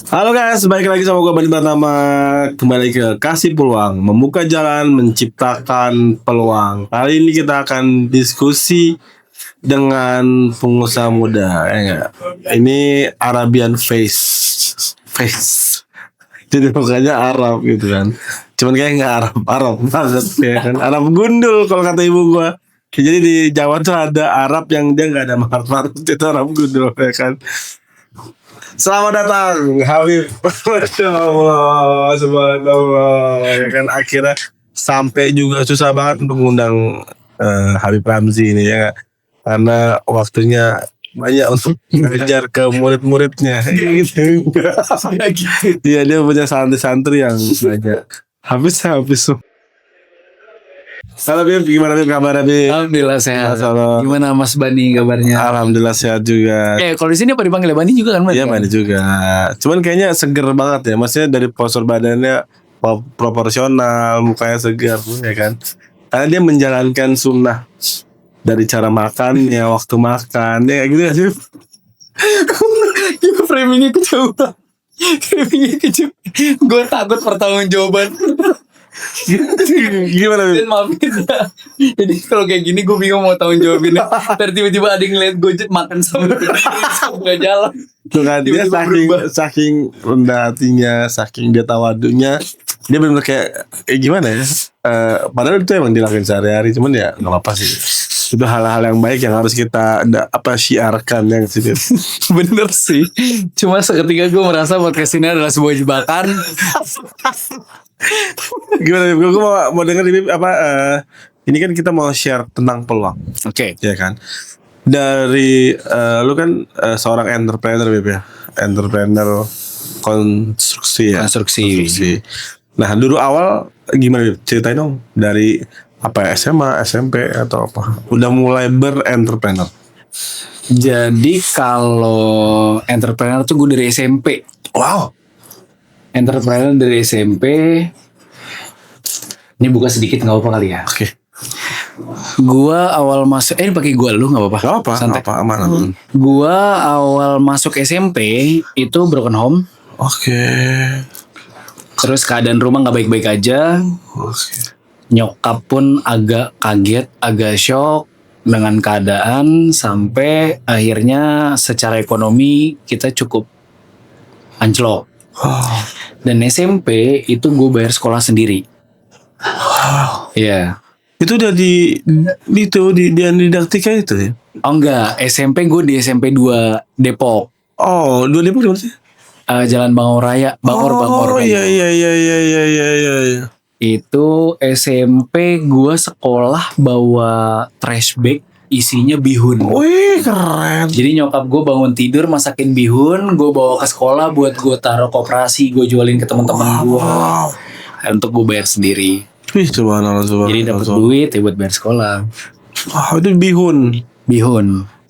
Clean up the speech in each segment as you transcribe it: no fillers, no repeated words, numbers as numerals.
Halo guys, balik lagi sama gue Bani Pratama. Kembali ke Kasih Peluang, membuka jalan, menciptakan peluang. Kali ini kita akan diskusi dengan pengusaha muda, ya nggak? Ini Arabian face. Jadi mukanya Arab gitu kan. Cuman kayak nggak Arab banget ya kan. Arab gundul kalau kata ibu gue. Jadi di Jawa tuh ada Arab yang dia nggak ada marut-marut, itu Arab gundul ya kan. Selamat datang Habib. Masya Allah, subhanallah. Ya kan akhirnya sampai juga susah banget untuk mengundang Habib Ramzi ini ya, karena waktunya banyak untuk ngajar ke murid-muridnya gitu. Iya, dia punya santri-santri yang banyak. Habis. Halo Bib, gimana Bib kabarnya Bib? Alhamdulillah sehat. Masalah. Gimana Mas Bani kabarnya? Alhamdulillah sehat juga. Kalau di sini apa dipanggil Bani juga kan? Iya Bani juga. Cuman kayaknya seger banget ya. Maksudnya dari postur badannya proporsional, mukanya segar ya kan. Karena dia menjalankan sunnah dari cara makannya, waktu makan, ya gitu ya sih. Framingnya kejauhan. Gue takut pertanggungjawaban. Gimana Bib? Dan maafin ya. Jadi kalau kayak gini gue bingung mau tanggung jawabinnya. Ntar tiba-tiba ada yang ngeliat gue makan sambil gak jalan. Tuh kan dia saking rendah hatinya, saking dia tawadunya, dia benar kayak gimana ya? Padahal itu emang dilakuin sehari-hari, cuman ya nggak apa-apa sih. Itu hal-hal yang baik yang harus kita syiarkan yang sih. Bener sih. Cuma seketika gue merasa podcast ini adalah sebuah jebakan. Gimana Bib? Gue mau denger Bib ini kan kita mau share tentang peluang. Oke. Ya kan. Dari lu kan seorang entrepreneur Bib ya. Entrepreneur konstruksi ya. Konstruksi. Nah, dulu awal gimana Bib? Ceritain dong dari apa ya, SMA, SMP atau apa? Udah mulai berentrepreneur. Jadi kalau entrepreneur tuh gue dari SMP. Wow. Entrepreneur dari SMP. Ini buka sedikit nggak apa-apa kali ya. Oke. Gua awal masuk ini pakai gua lu nggak apa-apa. Gak apa, Santai. apa aman. Gua awal masuk SMP itu broken home. Oke. Terus keadaan rumah nggak baik-baik aja. Oke. Nyokap pun agak kaget, agak shock dengan keadaan sampai akhirnya secara ekonomi kita cukup anjlok. Wow. Dan SMP itu gue bayar sekolah sendiri. Wow. Iya. Itu udah di didaktika itu ya? Oh enggak, SMP gue di SMP 2 Depok. Oh, 2 Depok di mana sih? Jalan Bangor Raya, Bangor. Oh iya. Itu SMP gue sekolah bawa trash bag isinya bihun. Wih, keren. Jadi nyokap gue bangun tidur masakin bihun, gue bawa ke sekolah buat gue taruh koperasi, gue jualin ke teman-teman gue. Wow. Untuk gue bayar sendiri. Wih, subhanallah. Jadi dapat duit ya buat bayar sekolah. Wah, itu bihun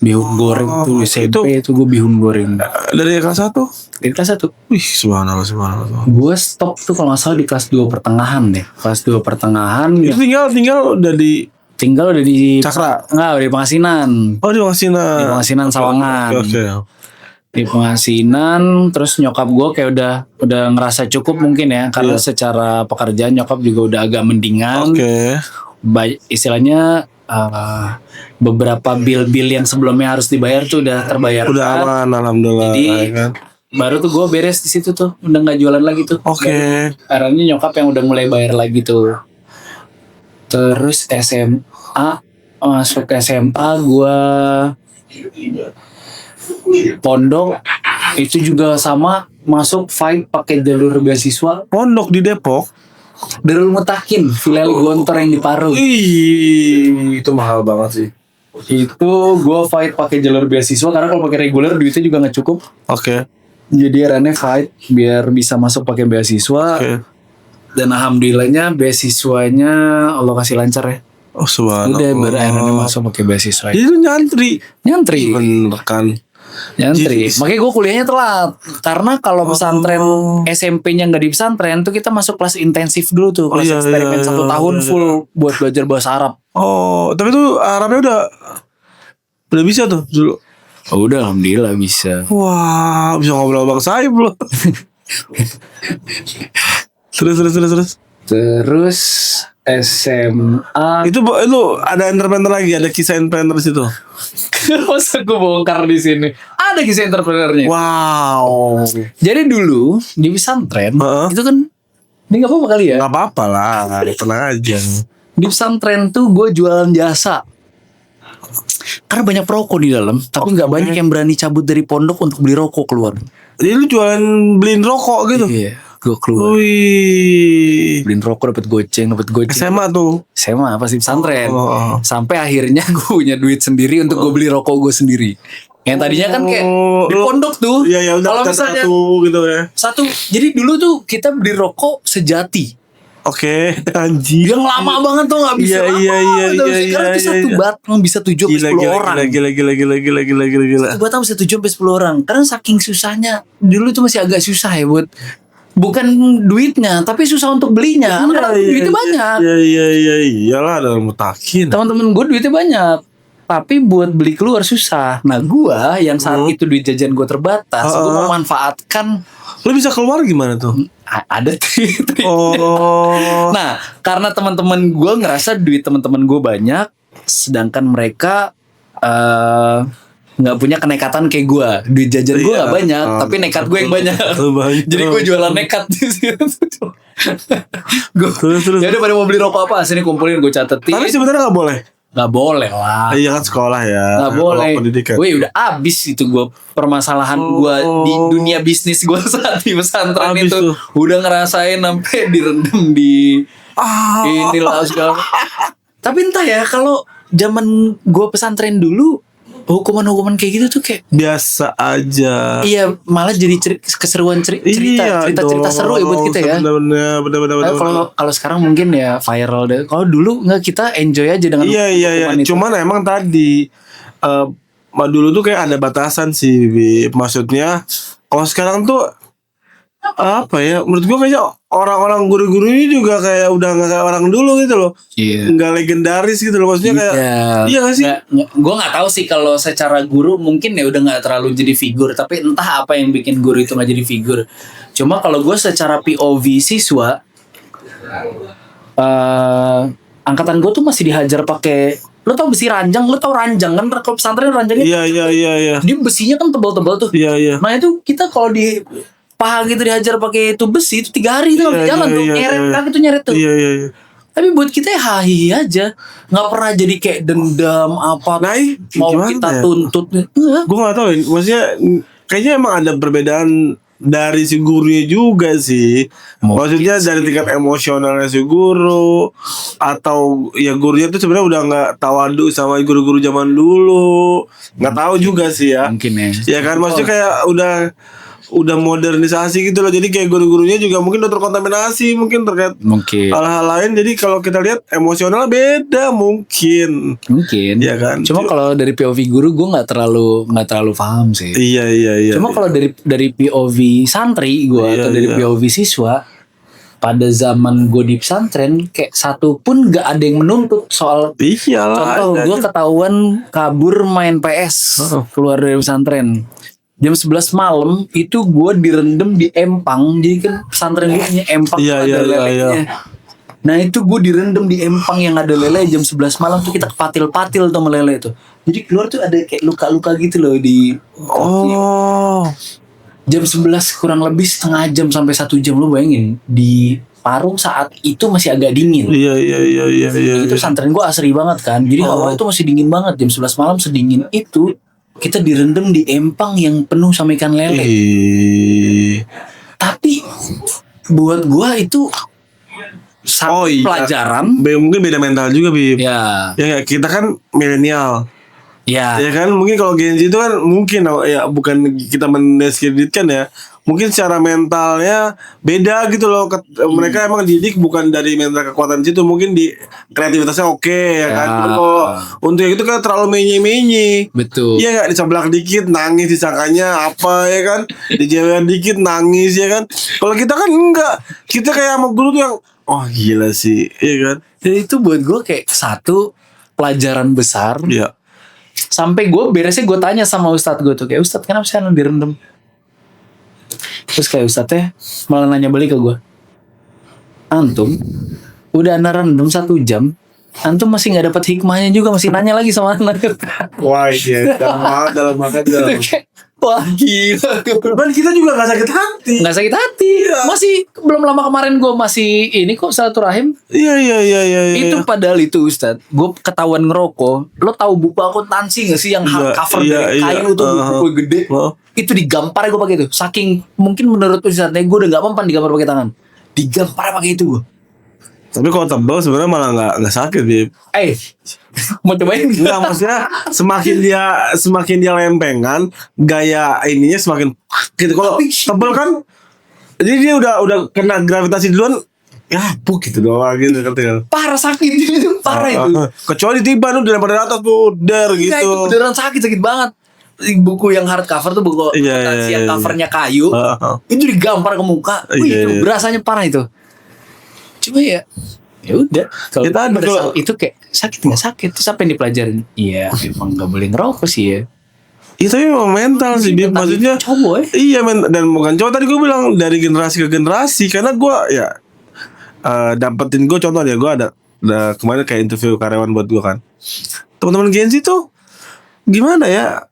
Goreng tuh SMP itu gue bihun goreng. dari kelas 1? Dari kelas 1. Wih, subhanallah. Gue stop tuh kalau nggak salah di kelas 2 pertengahan deh. Kelas 2 pertengahan. Itu tinggal udah di Cakra. Enggak, di Pengasinan. Oh, di Pengasinan. Di Pengasinan Sawangan. Oke. Di Pengasinan, terus nyokap gue kayak udah ngerasa cukup mungkin ya, karena secara pekerjaan nyokap juga udah agak mendingan. Oke. Istilahnya beberapa bil-bil yang sebelumnya harus dibayar tuh udah terbayar. Udah aman, alhamdulillah. Jadi kan? baru tuh gue beres di situ tuh, udah nggak jualan lagi tuh. Oke. Akhirnya nyokap yang udah mulai bayar lagi tuh. Terus masuk SMA gue pondok itu juga sama, masuk fight pakai jalur beasiswa. Pondok di Depok. Darul Mutakin, filial Gontor yang di Parung. Ih, itu mahal banget sih. Itu gue fight pakai jalur beasiswa karena kalau pakai reguler duitnya juga nggak cukup. Oke. Jadi akhirnya fight biar bisa masuk pakai beasiswa. Oke. Dan alhamdulillahnya beasiswanya Allah kasih lancar ya. Oh, subhanallah. Udah berakhirnya masuk pakai beasiswa. Jadi lu nyantri. Bener kan. Nyantri. Makanya gue kuliahnya telat. Karena kalau pesantren SMP-nya nggak di pesantren tuh kita masuk kelas intensif dulu tuh. Kelas eksperimen 1 tahun full buat belajar bahasa Arab. Oh, tapi tuh Arabnya udah bisa tuh dulu. Oh, udah alhamdulillah bisa. Wah, bisa ngobrol Bang Saib loh. Terus. Terus SMA Itu ada entrepreneur lagi, ada kisah entrepreneur situ. masa gue bongkar di sini. Ada kisah entrepreneurnya. Wow. Jadi dulu di pesantren itu kan ini nggak apa-apa kali ya. Gak apa-apa lah, tenang aja. Di pesantren tuh gue jualan jasa. Karena banyak perokok di dalam, tapi nggak banyak yang berani cabut dari pondok untuk beli rokok keluar. Jadi lu jualan beliin rokok gitu. Iya, gue keluar. Wih. Beliin rokok dapat goceng. SMA tuh. SMA pasti pesantren. Oh. Sampai akhirnya gue punya duit sendiri untuk gue beli rokok gue sendiri. Yang tadinya kan kayak di pondok tuh. Iya, udah kalau misalnya satu gitu ya. satu, jadi dulu tuh kita beli rokok sejati. Oke, anjing. Yang lama banget tuh nggak bisa. Iya. Karena itu satu batang bisa 7 sampai 10 orang. Gila. Satu batang bisa 7 sampai 10 orang. Karena saking susahnya dulu tuh masih agak susah ya buat. Bukan duitnya, tapi susah untuk belinya. Karena duitnya banyak. Iya. Iyalah ada mutakin. Teman-teman gue duitnya banyak. Tapi buat beli keluar susah. Nah gue yang saat itu duit jajan gue terbatas, gue memanfaatkan. Lo bisa keluar gimana tuh? Ada trik. Oh. Nah karena teman-teman gue ngerasa duit teman-teman gue banyak, sedangkan mereka nggak punya kenekatan kayak gue. Duit jajan gue nggak banyak, tapi nekat gue yang banyak. Jadi gue jualan nekat. Terus. Ya udah pada mau beli rokok apa? Sini kumpulin, gue catetin. Tapi sebenarnya nggak boleh. Gak boleh lah. Iya kan sekolah ya. Gak boleh. Gue udah abis itu gue permasalahan gue di dunia bisnis gue saat di pesantren abis itu tuh. Udah ngerasain sampai direndam di inilah segala. Tapi entah ya kalau zaman gue pesantren dulu hukuman kayak gitu tuh kayak biasa aja. Iya, malah jadi keseruan cerita seru ya buat kita ya. Bener. Kalau sekarang mungkin ya viral deh. Kalau dulu nggak, kita enjoy aja dengan Iya. Cuman emang tadi dulu tuh kayak ada batasan sih, maksudnya kalau sekarang tuh apa ya? Menurut gua kayaknya orang-orang guru-guru ini juga kayak udah nggak kayak orang dulu gitu loh. Iya. Nggak legendaris gitu loh, maksudnya kayak. Iya nggak sih? Gue nggak tahu sih kalau secara guru mungkin ya udah nggak terlalu jadi figur. Tapi entah apa yang bikin guru itu nggak jadi figur. Cuma kalau gue secara POV siswa, angkatan gue tuh masih dihajar pakai. Lo tau besi ranjang? Lo tau ranjang kan? Kalau pesantren ranjangnya. Iya. Dia besinya kan tebal-tebal tuh. Iya. Nah itu kita kalau di paha gitu dihajar pakai itu besi itu 3 hari tuh jalan tuh nyeret kaki tuh nyeret tuh. Iya. Tapi buat kita ya hahi aja, nggak pernah jadi kayak dendam apa. Nah, mau kita tuntut. Gue nggak tahu, maksudnya kayaknya emang ada perbedaan dari si gurunya juga sih. Maksudnya dari tingkat emosionalnya si guru, atau ya gurunya tuh sebenarnya udah nggak tawadu sama guru-guru zaman dulu. Nggak tahu juga sih ya. Mungkin ya kan, maksudnya kayak udah modernisasi gitu loh. Jadi kayak guru-gurunya juga mungkin udah terkontaminasi mungkin terkait hal-hal lain. Jadi kalau kita lihat emosional beda mungkin ya kan. Cuma kalau dari POV guru gue nggak terlalu paham sih. Iya. Cuma kalau dari POV santri gue atau dari POV siswa, pada zaman gue di pesantren kayak satu pun gak ada yang menuntut soal. Contoh gue ketahuan kabur main PS keluar dari pesantren jam 11 malam itu gue direndam di empang. Jadi kan pesantren gue punya empang ada lelenya. Nah itu gue direndam di empang yang ada lele jam 11 malam tuh kita patil-patil tuh melele itu. Jadi keluar tuh ada kayak luka-luka gitu loh di jam 11 kurang lebih setengah jam sampai 1 jam. Lu bayangin di Parung saat itu masih agak dingin. Iya. Itu pesantren gue asri banget kan. Jadi hawa itu masih dingin banget. Jam 11 malam sedingin itu kita direndam di empang yang penuh sama ikan lele. Tapi buat gua itu pelajaran. Mungkin beda mental juga, Bib. Ya kita kan milenial. Ya kan mungkin kalau Gen Z itu kan mungkin ya bukan kita mendiskreditkan ya. Mungkin secara mentalnya beda gitu loh. Mereka emang didik bukan dari mental kekuatan situ, mungkin di kreativitasnya oke ya kan. Kalau untuk yang itu kan terlalu menye. Betul. Iya nggak, diseblak dikit nangis disangkanya apa ya kan. Dijewer dikit nangis ya kan. Kalau kita kan enggak. Kita kayak sama guru tuh yang gila sih, ya kan. Jadi itu buat gue kayak satu pelajaran besar. Iya. Sampai gue beresnya gue tanya sama Ustadz gue tuh, kayak Ustadz kenapa sih anak direndam? Terus kayak Ustadznya malah nanya balik ke gue, antum udah anak rendam 1 jam, antum masih nggak dapat hikmahnya juga, masih nanya lagi sama anak. Wah iya, dalam banget dalam. Wah gila. Dan kita juga gak sakit hati. Nggak sakit hati. Masih belum lama kemarin gue masih ini kok silaturahim. Iya. Itu padahal itu Ustadz, gue ketahuan ngerokok. Lo tahu buku akuntansi gak sih yang hardcover dari kayu tuh, buku gede. Itu digampar gue pakai itu. Saking mungkin menurut Ustadznya gue udah gak mempan digampar pakai tangan. Digampar pakai itu gue. Tapi kalau tebal sebenarnya malah nggak sakit, Bib. Mau cobain? Enggak, maksudnya semakin dia lempengan, gaya ininya semakin gitu. Kalau tebal kan, jadi dia udah kena gravitasi duluan, ya buk gitu doang gitu kan. Parah sakit itu, parah itu. Kecuali tiba lu dilempar dari atas tuh, der gitu. Itu beneran sakit banget. Buku yang hardcover tuh buku akuntansi yang covernya kayu, itu digampar ke muka. Itu berasanya parah itu. Cuma ya udah kalau kita pada saat itu kayak sakit nggak sakit, terus apa yang dipelajarin? Iya emang nggak boleh ngerokok sih ya. Itu memang mental sih, Bib. Maksudnya cowok iya dan bukan cowok, tadi gue bilang dari generasi ke generasi. Karena gue ya dapetin, gue contoh ya, gue ada kemarin kayak interview karyawan buat gue kan, teman-teman Gen Z tuh gimana ya,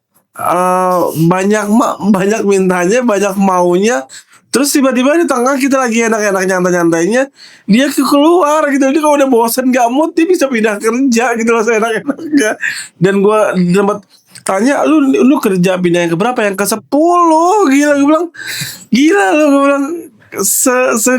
banyak mintanya, banyak maunya. Terus tiba-tiba di tengah kita lagi enak-enak nyantai-nyantainya, dia keluar gitu. Dia kalau udah bosen gak mood, dia bisa pindah kerja gitu loh, enak-enaknya. Dan gue sempat tanya, lu kerja pindah yang keberapa? Yang ke-10. Gila, gue bilang gila lu, gue bilang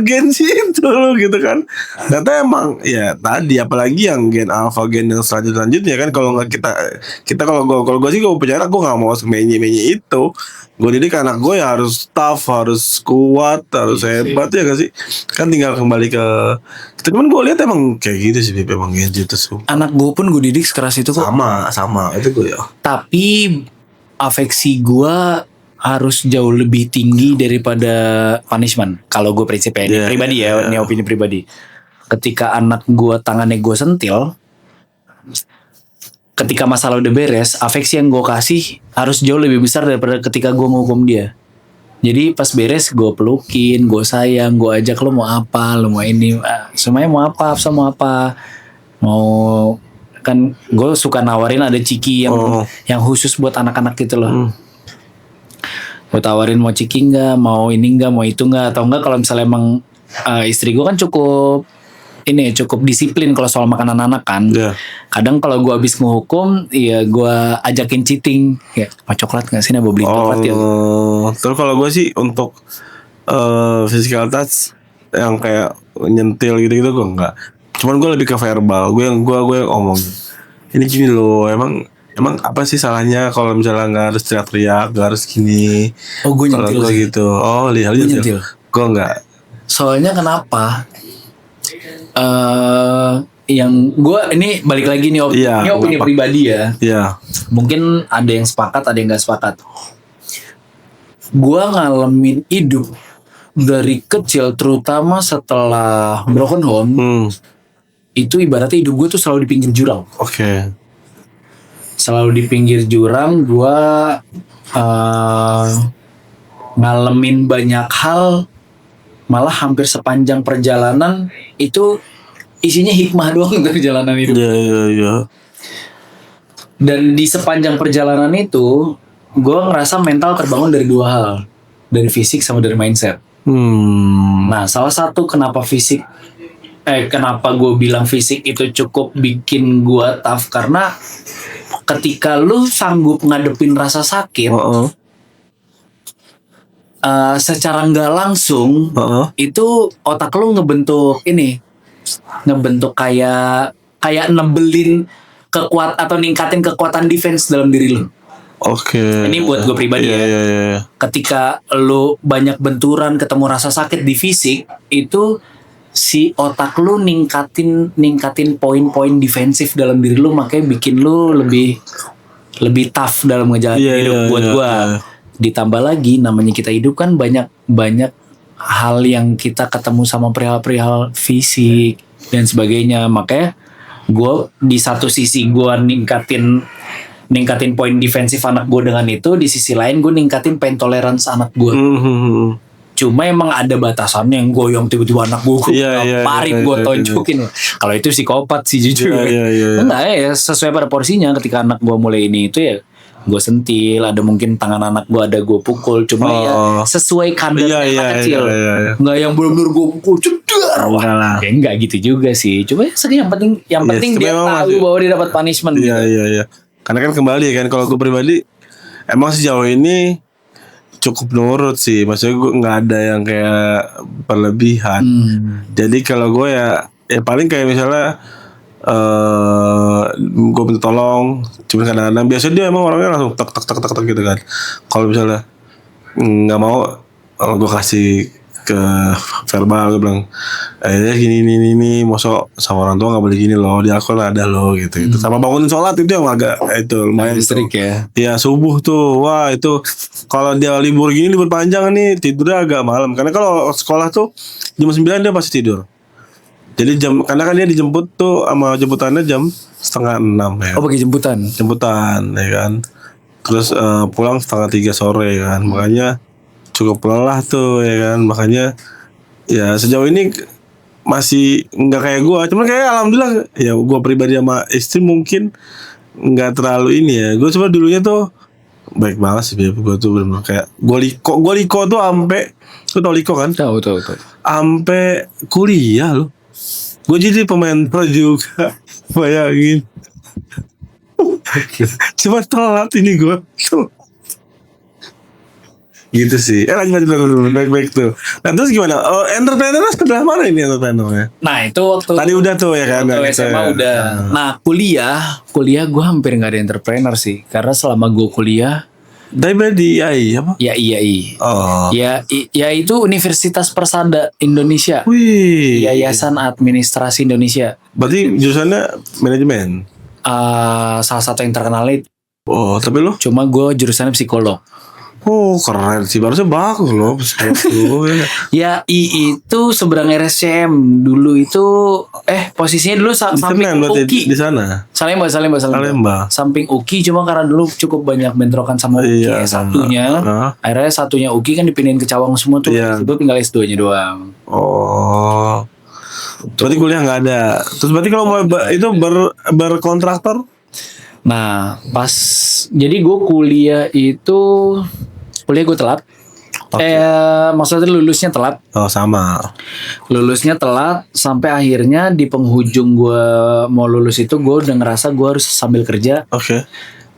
gen itu lu gitu kan. Ternyata emang ya tadi, apalagi yang gen alpha, gen yang selanjutnya kan. Kalau nggak kita kalau gue sih, gue punya anak, gue nggak mau menye itu. Gue didik anak gue ya harus tough, harus kuat, harus hebat ya gak sih. Kan tinggal kembali ke kita. Cuman gue lihat emang kayak gitu sih, emang gitu tuh. Anak gue pun gue didik sekeras itu kok. Sama itu gue ya. Tapi afeksi gue harus jauh lebih tinggi daripada punishment. Kalau gue prinsipnya pribadi ya, ini opini pribadi. Ketika anak gue tangannya gue sentil, ketika masalah udah beres, afeksi yang gue kasih harus jauh lebih besar daripada ketika gue menghukum dia. Jadi pas beres gue pelukin, gue sayang, gue ajak, lo mau apa, lo mau ini, semuanya mau apa, mau apa, mau kan gue suka nawarin ada ciki yang khusus buat anak-anak gitu loh. Gue tawarin mau ciki nggak, mau ini nggak, mau itu nggak, atau nggak kalau misalnya emang istri gue kan cukup disiplin kalau soal makanan anak kan. Kadang kalau gue habis ngehukum, ya gue ajakin cheating, kayak mau coklat nggak sih, nah beli coklat ya. Terus kalau gue sih untuk physical touch yang kayak nyentil gitu gue enggak. Cuman gue lebih ke verbal. Gue yang ngomong, ini gini loh, emang apa sih salahnya kalau misalnya nggak harus teriak-teriak, nggak harus gini. Gue nyentil sih gitu. Lihat nyentil. Gue enggak. Soalnya kenapa? Yang gue ini balik lagi nih, ini opini pribadi ya. Mungkin ada yang sepakat, ada yang nggak sepakat. Gue ngalamin hidup dari kecil, terutama setelah broken home, itu ibaratnya hidup gue tuh selalu di pinggir jurang. Selalu di pinggir jurang. Gue ngalamin banyak hal, malah hampir sepanjang perjalanan itu isinya hikmah doang perjalanan itu. Dan di sepanjang perjalanan itu, gue ngerasa mental terbangun dari 2 hal, dari fisik sama dari mindset. Nah, salah satu kenapa gue bilang fisik itu cukup bikin gue tough, karena ketika lu sanggup ngadepin rasa sakit, secara nggak langsung, itu otak lu ngebentuk kayak nebelin atau ningkatin kekuatan defense dalam diri lu. Ini buat gue pribadi ya. Ketika lu banyak benturan, ketemu rasa sakit di fisik, itu si otak lu ningkatin poin-poin defensif dalam diri lu, makanya bikin lu lebih tough dalam ngejalanin hidup buat gue. Ditambah lagi namanya kita hidup kan banyak hal yang kita ketemu sama perihal fisik dan sebagainya. Makanya gue di satu sisi gue ningkatin ningkatin poin defensif anak gue dengan itu, di sisi lain gue ningkatin pain tolerance anak gue. Cuma emang ada batasannya, yang goyang tiba-tiba anak gue parit gue tonjokin. Kalau itu psikopat sih jujur. Enggak ya, sesuai pada porsinya. Ketika anak gue mulai ini itu ya gue sentil, ada mungkin tangan anak gue ada gue pukul. Cuma ya sesuai kadar anak kecil. Enggak yang benar-benar gue pukul cedar. Ya enggak gitu juga sih. Cuma yang penting dia tahu bahwa dia dapat punishment. Iya. Karena kan kembali kan, kalau gue pribadi emang sejauh ini cukup nurut sih, maksudnya gue nggak ada yang kayak berlebihan. Jadi kalau gue ya paling kayak misalnya gue minta tolong, cuma kadang-kadang biasanya dia emang orangnya langsung tek gitu kan. Kalau misalnya nggak mau, gue kasih ke verbal, gue bilang gini mosok sama orang tua nggak boleh gini loh, di aku ada loh gitu. Sama bangunin sholat itu yang agak itu lumayan strik ya. Ya subuh tuh, wah itu kalau dia libur panjang nih tidurnya agak malam, karena kalau sekolah tuh jam 9 dia pasti tidur. Jadi karena kan dia dijemput tuh sama jemputannya jam 5:30 ya. Oh, pakai jemputan ya kan. Terus pulang 2:30 sore kan, makanya cukup lelah tuh ya kan. Makanya ya sejauh ini masih nggak kayak gue, cuman kayak alhamdulillah ya gue pribadi sama istri mungkin nggak terlalu ini ya. Gue coba dulunya tuh baik banget sih, gue tuh benar kayak gue liko tuh sampai, lu tau liko kan? Tahu. Sampai kuliah loh. Gue jadi pemain pro juga, bayangin. Cuma telat ini gue tuh. Gitu sih. Lanjut baik tuh. Nah terus gimana? Entrepreneur sebelah mana ini entrepreneurnya? Nah itu waktu tadi udah tuh ya kan? Waktu SMA udah. Nah kuliah gue hampir nggak ada entrepreneur sih, karena selama gue kuliah di IAI apa? Ya IAI. Oh. Ya itu Universitas Persada Indonesia. Wih. Yayasan Administrasi Indonesia. Berarti jurusannya manajemen? Salah satu yang terkenal itu. Oh, tapi lo? Cuma gue jurusannya psikolog. Oh keren sih, harusnya bagus loh psikolog. Ya itu seberang RSCM dulu itu posisinya dulu samping UKI di sana. Salemba. Samping UKI, cuma karena dulu cukup banyak bentrokan sama UKI satunya. Akhirnya satunya UKI kan dipindahin ke Cawang semua tuh. Itu tinggal S2-nya doang. Oh. Berarti kuliah nggak ada. Terus berarti kalau mau itu berkontraktor? Nah jadi gue kuliah gue telat. Maksudnya lulusnya telat. Oh sama. Lulusnya telat sampai akhirnya di penghujung gue mau lulus itu gue udah ngerasa gue harus sambil kerja. Oke.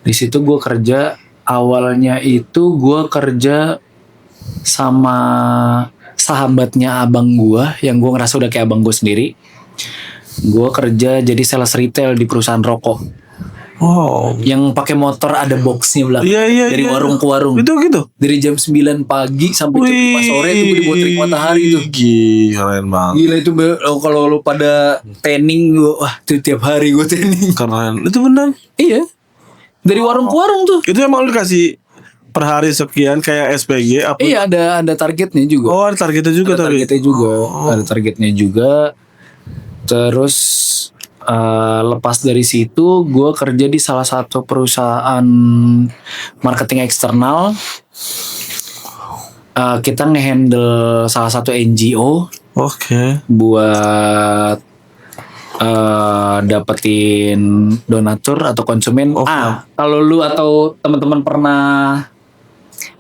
Di situ gue kerja. Awalnya itu gue kerja sama sahabatnya abang gue, yang gue ngerasa udah kayak abang gue sendiri. Gue kerja jadi sales retail di perusahaan rokok. Oh, yang pakai motor ada boxnya belakang. Dari warung ke warung. Itu gitu. Dari jam 9 pagi sampai jam 5 sore itu gue dibawa terik matahari tuh. Keren banget. Gila itu kalau lu pada tanning wah itu tiap hari gue tanning. Keren. Itu benar. Iya. Dari warung ke warung tuh. Itu emang lu dikasih per hari sekian kayak SPG apa? Iya ada targetnya juga. Oh ada targetnya juga. Ada targetnya juga. Terus lepas dari situ gue kerja di salah satu perusahaan marketing eksternal. Kita ngehandle salah satu NGO. Oke. Buat dapetin donatur atau konsumen. Kalau lu atau teman-teman pernah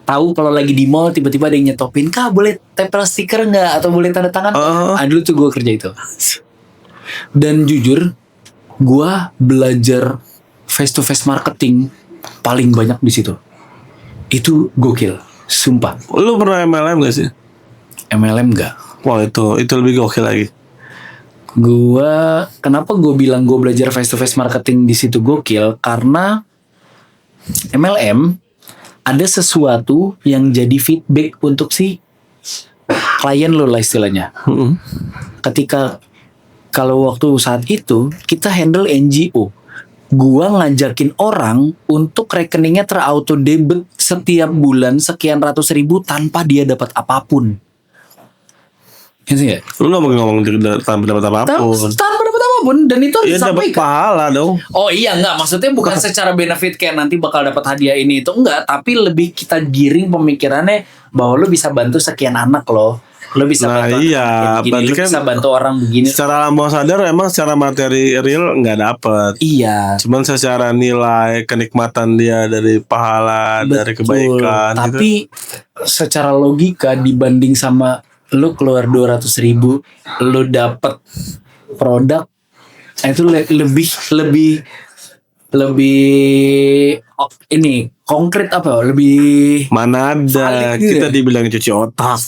tahu kalau lagi di mall tiba-tiba ada yang nyetopin, "Kak, boleh tempel stiker nggak? Atau boleh tanda tangan?" Dulu tuh gue kerja itu. Dan jujur, gue belajar face to face marketing paling banyak di situ. Itu gokil, sumpah. Lu pernah MLM gak sih? MLM gak? Wah itu lebih gokil lagi. Kenapa gue bilang gue belajar face to face marketing di situ gokil? Karena MLM ada sesuatu yang jadi feedback untuk si klien lo lah istilahnya. Ketika kalau waktu saat itu kita handle NGO, gua ngajakin orang untuk rekeningnya terauto debit setiap bulan sekian ratus ribu tanpa dia dapat apapun. Gitu ya? Lu gak mau ngomong tanpa dapat apapun. Tanpa dapat apapun. apapun, dan itu harus Ya dapat disampaikan. pahala dong. Oh iya, enggak, maksudnya bukan secara benefit kayak nanti bakal dapat hadiah ini itu, enggak, tapi lebih kita giring pemikirannya bahwa lu bisa bantu sekian anak loh. Lu bisa Nah, bantu iya, anak begini, berarti lu kan bisa bantu orang begini. Secara alam bawah sadar emang secara materi real nggak dapet. Iya. Cuman secara nilai kenikmatan dia dari pahala, dari kebaikan. Tapi secara logika dibanding sama lu keluar 200.000, lu dapet produk itu lebih ini konkret apa? Lebih Mana ada valid gitu kita ya? dibilang cuci otak.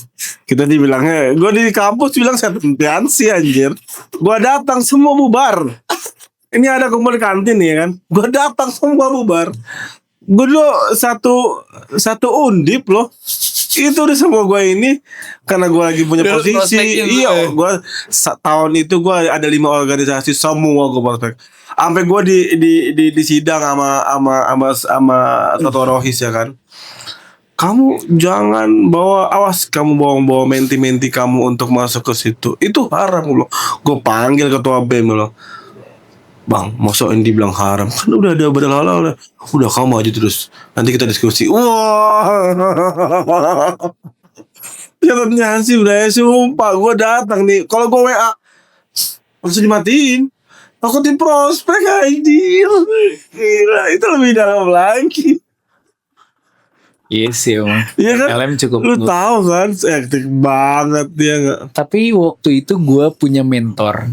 Kita dibilangnya, gue di kampus bilang setentean sih anjir. Gue datang semua bubar. Ini ada kumpul di kantin ya kan. Gue datang semua bubar. Gue dulu satu undip loh. Itu udah semua gue ini karena gue lagi punya Udah posisi. prospekin tuh, Iya, gue tahun itu gue ada 5 organisasi semua gue prospek. Sampai gue di sidang sama Toto Rohis ya kan. Kamu jangan awas kamu bawa menti kamu untuk masuk ke situ. Itu haram loh. Gue panggil ketua BEM loh. Bang, masa ini dibilang haram? Kan udah ada badal halal. Udah kamu aja terus. Nanti kita diskusi. Wah. Catatan sih udah sumpah. Gue datang nih. Kalau gue WA langsung dimatiin. Aku di prospek anjir. Gila, itu lebih dalam lagi. Iya sih emang. Iya kan? LM cukup. Lu tahu kan, aktif banget dia nggak? Tapi waktu itu gue punya mentor.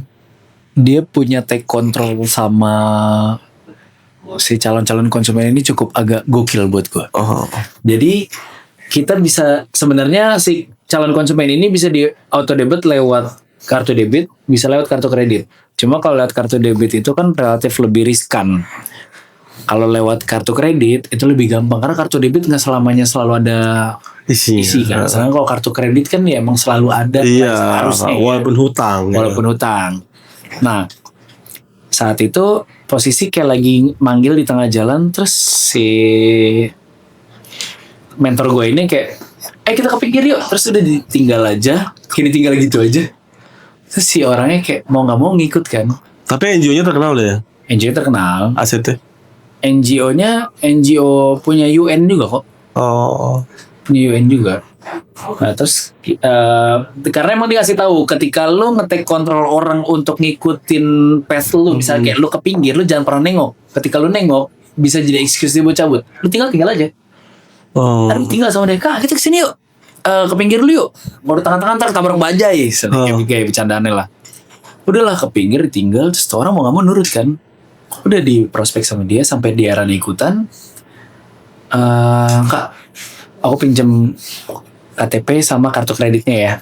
Dia punya take control sama si calon-calon konsumen ini cukup agak gokil buat gue. Oh. Jadi kita bisa sebenarnya si calon konsumen ini bisa di auto debit lewat kartu debit, bisa lewat kartu kredit. Cuma kalau lewat kartu debit itu kan relatif lebih riskan. Kalau lewat kartu kredit itu lebih gampang karena kartu debit nggak selamanya selalu ada isi kan. Soalnya kalau kartu kredit kan ya emang selalu ada. Iya, harusnya. walaupun hutang. Walaupun hutang. Nah, saat itu posisi kayak lagi manggil di tengah jalan, terus si mentor gue ini kayak, kita ke pinggir yuk. Terus udah ditinggal aja, kini tinggal gitu aja. Terus si orangnya kayak mau nggak mau ngikut kan. Tapi NGO-nya terkenal deh ya? NGO terkenal. ACT? NGO-nya NGO punya UN juga kok. Oh. Punya UN juga. Nah terus karena emang dikasih tahu ketika lu nge-take kontrol orang untuk ngikutin path lu, misalnya kayak lu ke pinggir, lu jangan pernah nengok. Ketika lu nengok bisa jadi excuse dia buat cabut. Lu tinggal aja. Oh. Lu tinggal sama dia, Kak kita kesini yuk, ke pinggir dulu yuk. Baru tangan-tangan ntar tabrak bajai, kayak bercandaannya lah. Udahlah ke pinggir ditinggal, terus orang mau nggak mau nurut kan. Udah di prospek sama dia sampai dia arah ikutan. Kak, aku pinjam KTP sama kartu kreditnya ya.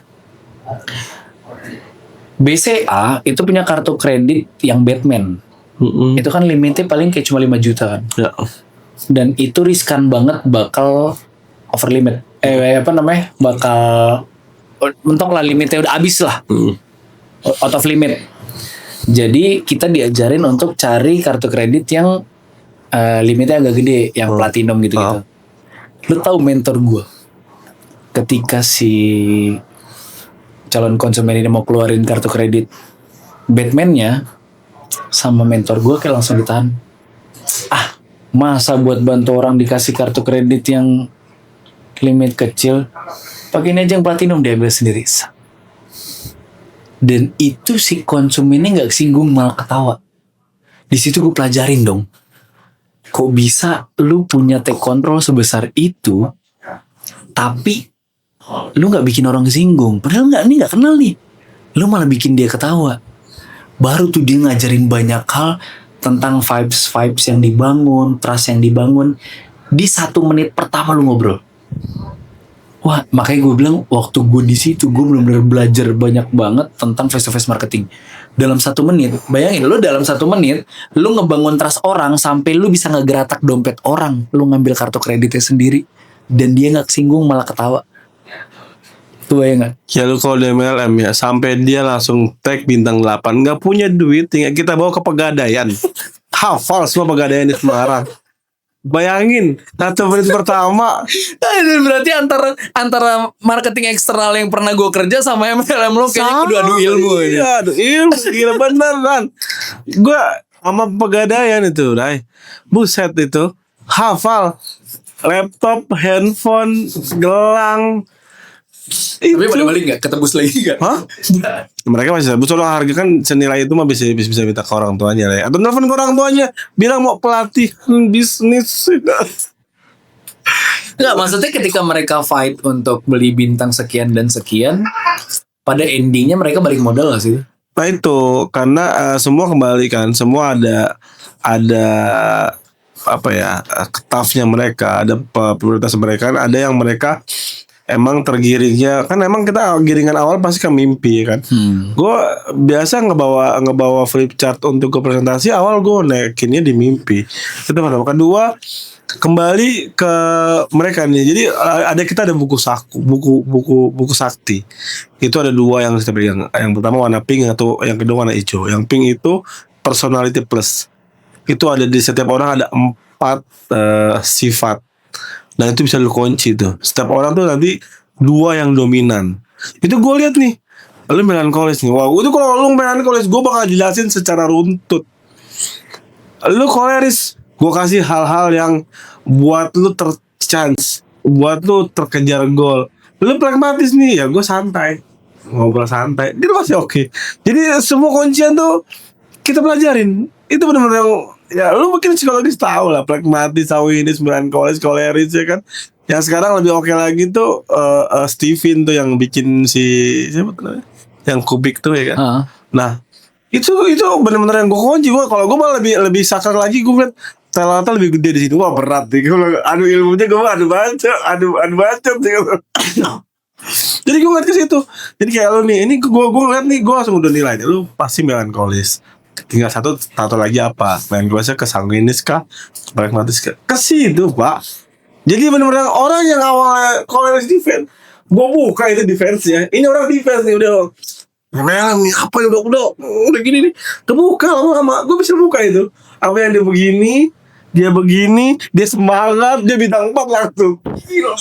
BCA itu punya kartu kredit yang Batman. Itu kan limitnya paling kayak cuma 5 juta kan. Ya. Dan itu riskan banget bakal over limit. Bakal mentok lah, limitnya udah habis lah. Out of limit. Jadi kita diajarin untuk cari kartu kredit yang limitnya agak gede, yang platinum gitu-gitu. Lu tahu mentor gue ketika si calon konsumen ini mau keluarin kartu kredit Batman-nya, sama mentor gue kayak langsung ditahan. Masa buat bantu orang dikasih kartu kredit yang limit kecil, pakai ini aja yang platinum, dia ambil sendiri. Dan itu si konsumennya nggak kesinggung, malah ketawa. Di situ gue pelajarin dong, kok bisa lu punya take control sebesar itu, tapi lu nggak bikin orang kesinggung. Padahal nggak kenal nih, lu malah bikin dia ketawa. Baru tuh dia ngajarin banyak hal tentang vibes yang dibangun, trust yang dibangun di 1 menit pertama lu ngobrol. Wah, makanya gue bilang waktu gue di situ gue benar-benar belajar banyak banget tentang face to face marketing. Dalam 1 menit, bayangin lu dalam 1 menit lu ngebangun trust orang sampai lu bisa ngegeratak dompet orang, lu ngambil kartu kreditnya sendiri dan dia nggak kesinggung malah ketawa. Tuh ya nggak? Ya lu kalau di MLM ya sampai dia langsung tag bintang 8, nggak punya duit, tinggal kita bawa ke Pegadaian. Hafal semua Pegadaian di Semarang. Bayangin 1 menit pertama. Berarti antara marketing eksternal yang pernah gue kerja sama MLM lo kayaknya kudu adu ilmu ini. Iya, adu ilmu gila beneran. Gue sama pegadaian itu, Ray. Buset itu. Hafal laptop, handphone, gelang. Tapi pada balik gak? Ketebus lagi gak? Hah? Mereka masih betul harga kan senilai itu mah bisa minta ke orang tuanya ya. Atau telepon ke orang tuanya bilang mau pelatihan bisnis. Enggak, maksudnya ketika mereka fight untuk beli bintang sekian dan sekian, pada endingnya mereka balik modal gak sih? Nah itu karena semua kembali kan, semua ada apa ya, staffnya mereka, ada prioritas mereka, ada yang mereka emang tergiringnya kan, emang kita giringan awal pasti ke mimpi kan. Gue biasa ngebawa flip chart untuk ke presentasi awal, gue naikinnya di mimpi. Itu pertama. Kedua, kembali ke mereka nih. Jadi kita ada buku sakti. Itu ada 2 yang kita pegang. Yang pertama warna pink, atau yang kedua warna hijau. Yang pink itu personality plus. Itu ada di setiap orang, ada 4 sifat. Dan itu bisa lu kunci tuh. Setiap orang tuh nanti 2 yang dominan. Itu gue lihat nih. Lu melankolis nih. Wah, itu kalau lu melankolis, gue bakal jelasin secara runtut. Lu koleris, gue kasih hal-hal yang buat lu terchance, buat lu terkejar gol. Lu pragmatis nih, ya gue santai, ngobrol santai. Itu masih oke. Jadi semua kuncian tuh kita pelajarin. Itu benar-benar yang, ya lu mungkin psikologis tahu lah, pragmatis, sanguinis, melankolis, koleris ya kan. Yang sekarang lebih oke lagi tuh Steven tuh yang bikin si siapa tuh namanya? Yang Kubik tuh ya kan. Nah, itu benar-benar yang gue kunci. Kalau gue malah lebih sakar lagi, gue liat talenta lebih gede di situ. Wah berat nih. Kalau adu ilmunya gue adu baca sih. Jadi gue ngeliat ke situ. Jadi kayak lu nih, ini gue ngeliat nih, gue langsung udah nilai. Lu pasti melankolis. Tinggal satu lagi apa? Melankolisnya ke sanguinis kah? Pragmatis kah? Ke situ pak. Jadi benar-benar orang yang awalnya koleris defense, gue buka itu defense-nya. Ini orang defense nih udah melang nih, apa ya udah gini nih. Kebuka lama-lama, gue bisa buka itu. Apa yang dia begini, dia semangat, dia bintang 4 langsung. Gila.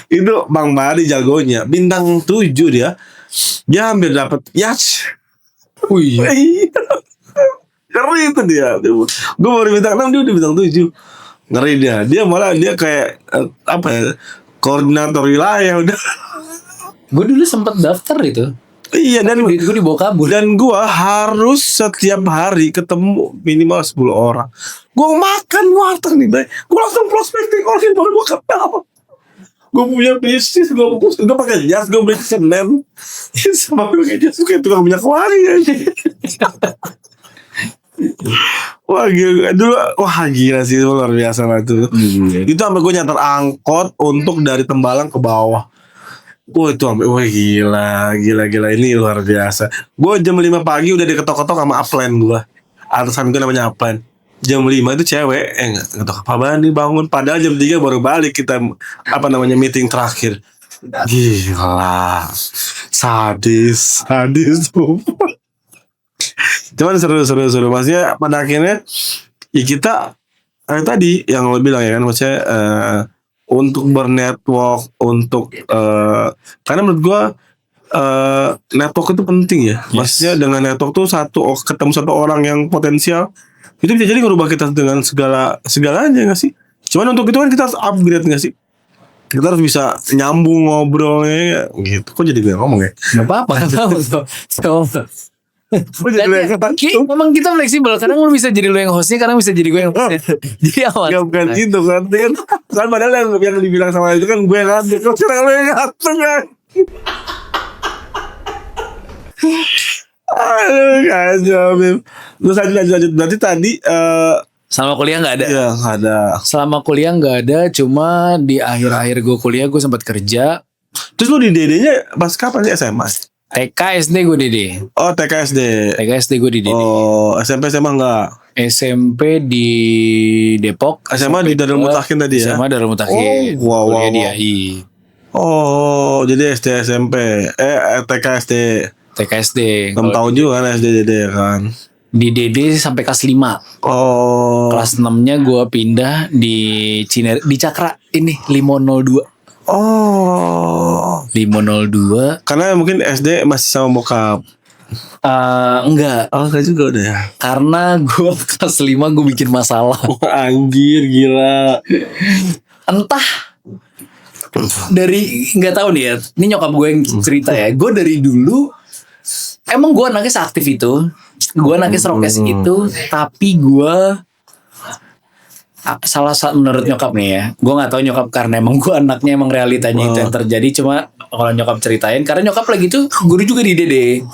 Itu Bang Mari jagonya, bintang 7 dia hampir dapat yacht. Wih, ngeri itu dia. Gue baru bintang 6, dia udah bintang 7. Ngeri dia malah dia kayak apa ya, koordinator wilayah udah. Gue dulu sempat daftar itu. Iya, dan gue dibawa kabur. Dan gue harus setiap hari ketemu minimal 10 orang. Gue makan warteg nih, gue langsung prospecting orang yang baru gue kenal. Gue punya bisnis, gue pakai jas, gue beli Senin. Sama gue pakai jas, gue kayak tukang minyak wangi aja. Wah gila, dulu gila sih, itu luar biasa lah itu. Itu sampai gue nyantar angkot untuk dari Tembalang ke bawah. Itu sampai gila ini luar biasa. Gue jam 5 pagi udah diketok-ketok sama upline gue. Atasan gue namanya upline. Jam 5 itu cewek, ngetok apa nih bangun. Padahal jam 3 baru balik kita meeting terakhir. Gila, sadis. Cuman seru. Maksudnya pada akhirnya ya kita tadi yang lo bilang ya kan, maksudnya untuk bernetwork, untuk karena menurut gue network itu penting ya. Maksudnya dengan network tuh ketemu satu orang yang potensial, itu bisa jadi ngerubah kita dengan segalanya nggak sih? Cuman untuk itu kan kita harus upgrade nggak sih? Kita harus bisa nyambung ngobrolnya gitu. Kok jadi gue ngomong ya? Nggak apa-apa. Memang kita fleksibel. Kadang lu bisa jadi lu yang hostnya, kadang bisa jadi gue yang hostnya. Jadi awal. Gak bukan gitu kan? Kan padahal yang dibilang sama itu kan gue yang ngantuk. Kok sekarang lu yang ngantuk kan? Aduh kacau Bim. Terus lanjut. Berarti tadi selama kuliah gak ada? Iya gak ada. Selama kuliah gak ada. Cuma di akhir-akhir gue kuliah gue sempat kerja. Terus lu di DD-nya pas kapan sih? SMA? TK SD gue DD. Oh TK SD. TK SD gue di DD. Oh SMP SMA enggak? SMP di Depok. SMA di Darul Mutakin tadi ya? SMA Darul Mutakin. Wow. Di AI. Oh jadi SD SMP TK SD. TK SD. 6 tahun juga kan SD kan. Di DD sampai kelas 5. Oh. Kelas 6-nya gue pindah di di Cakra ini 502. Oh. 502. Karena mungkin SD masih sama bokap. Enggak. Oh, enggak juga udah ya. Karena gue kelas 5 gue bikin masalah. Wah, anjir gila. Entah dari nggak tahu nih ya. Ini nyokap gue yang cerita ya. Gue dari dulu emang gue anaknya seaktif itu. Gue anaknya serokes itu. Tapi gue salah satu menurut nyokap nih ya. Gue nggak tahu nyokap karena emang gue anaknya emang realitanya itu yang terjadi. Cuma kalau nyokap ceritain karena nyokap lagi tuh guru juga di DD.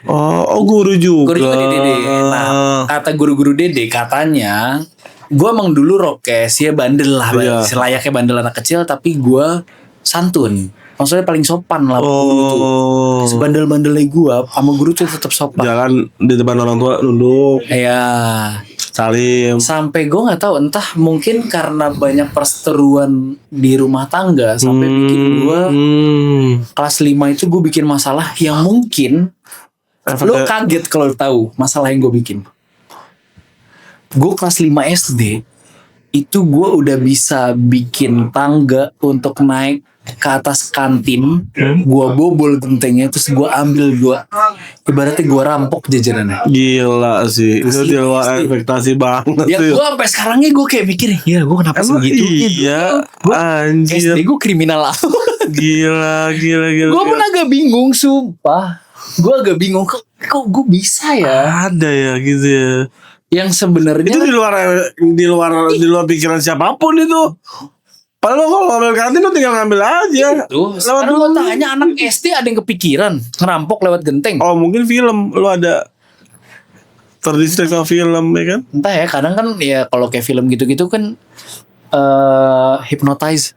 Oh guru juga. Guru juga di DD. Nah kata guru-guru DD katanya gue emang dulu rokes ya bandel lah. Iya. Selayaknya bandel anak kecil. Tapi gue santun. Maksudnya paling sopan lah guru tuh. Sebandel-bandelnya gue sama guru tuh tetap sopan. Jangan di depan orang tua nunduk. Iya. Salim. Sampai gue nggak tahu entah mungkin karena banyak perseteruan di rumah tangga sampai bikin gue kelas 5 itu gue bikin masalah yang mungkin lo kaget kalau tahu masalah yang gue bikin. Gue kelas 5 SD itu gue udah bisa bikin tangga untuk naik ke atas kantin. Gue bobol gentengnya terus gue ambil ibaratnya gue rampok jajanannya. Gila sih. Itu di luar ekspektasi banget. Ya gue sampai sekarangnya gue kayak mikir ya gue kenapa segitu. Iya. Anjir. SD gue kriminal. Gila. Gue pun agak bingung sumpah. Gue agak bingung kok gue bisa ya. Ada ya gitu ya. Yang sebenarnya itu di luar pikiran siapapun itu. Padahal kalau ngambil kantin lu tinggal ngambil aja. Tuh, sekarang gue tanya anak SD ada yang kepikiran ngerampok lewat genteng. Oh mungkin film lu ada terdistrik sama film ya kan? Entah ya kadang kan ya kalau kayak film gitu-gitu kan hypnotize.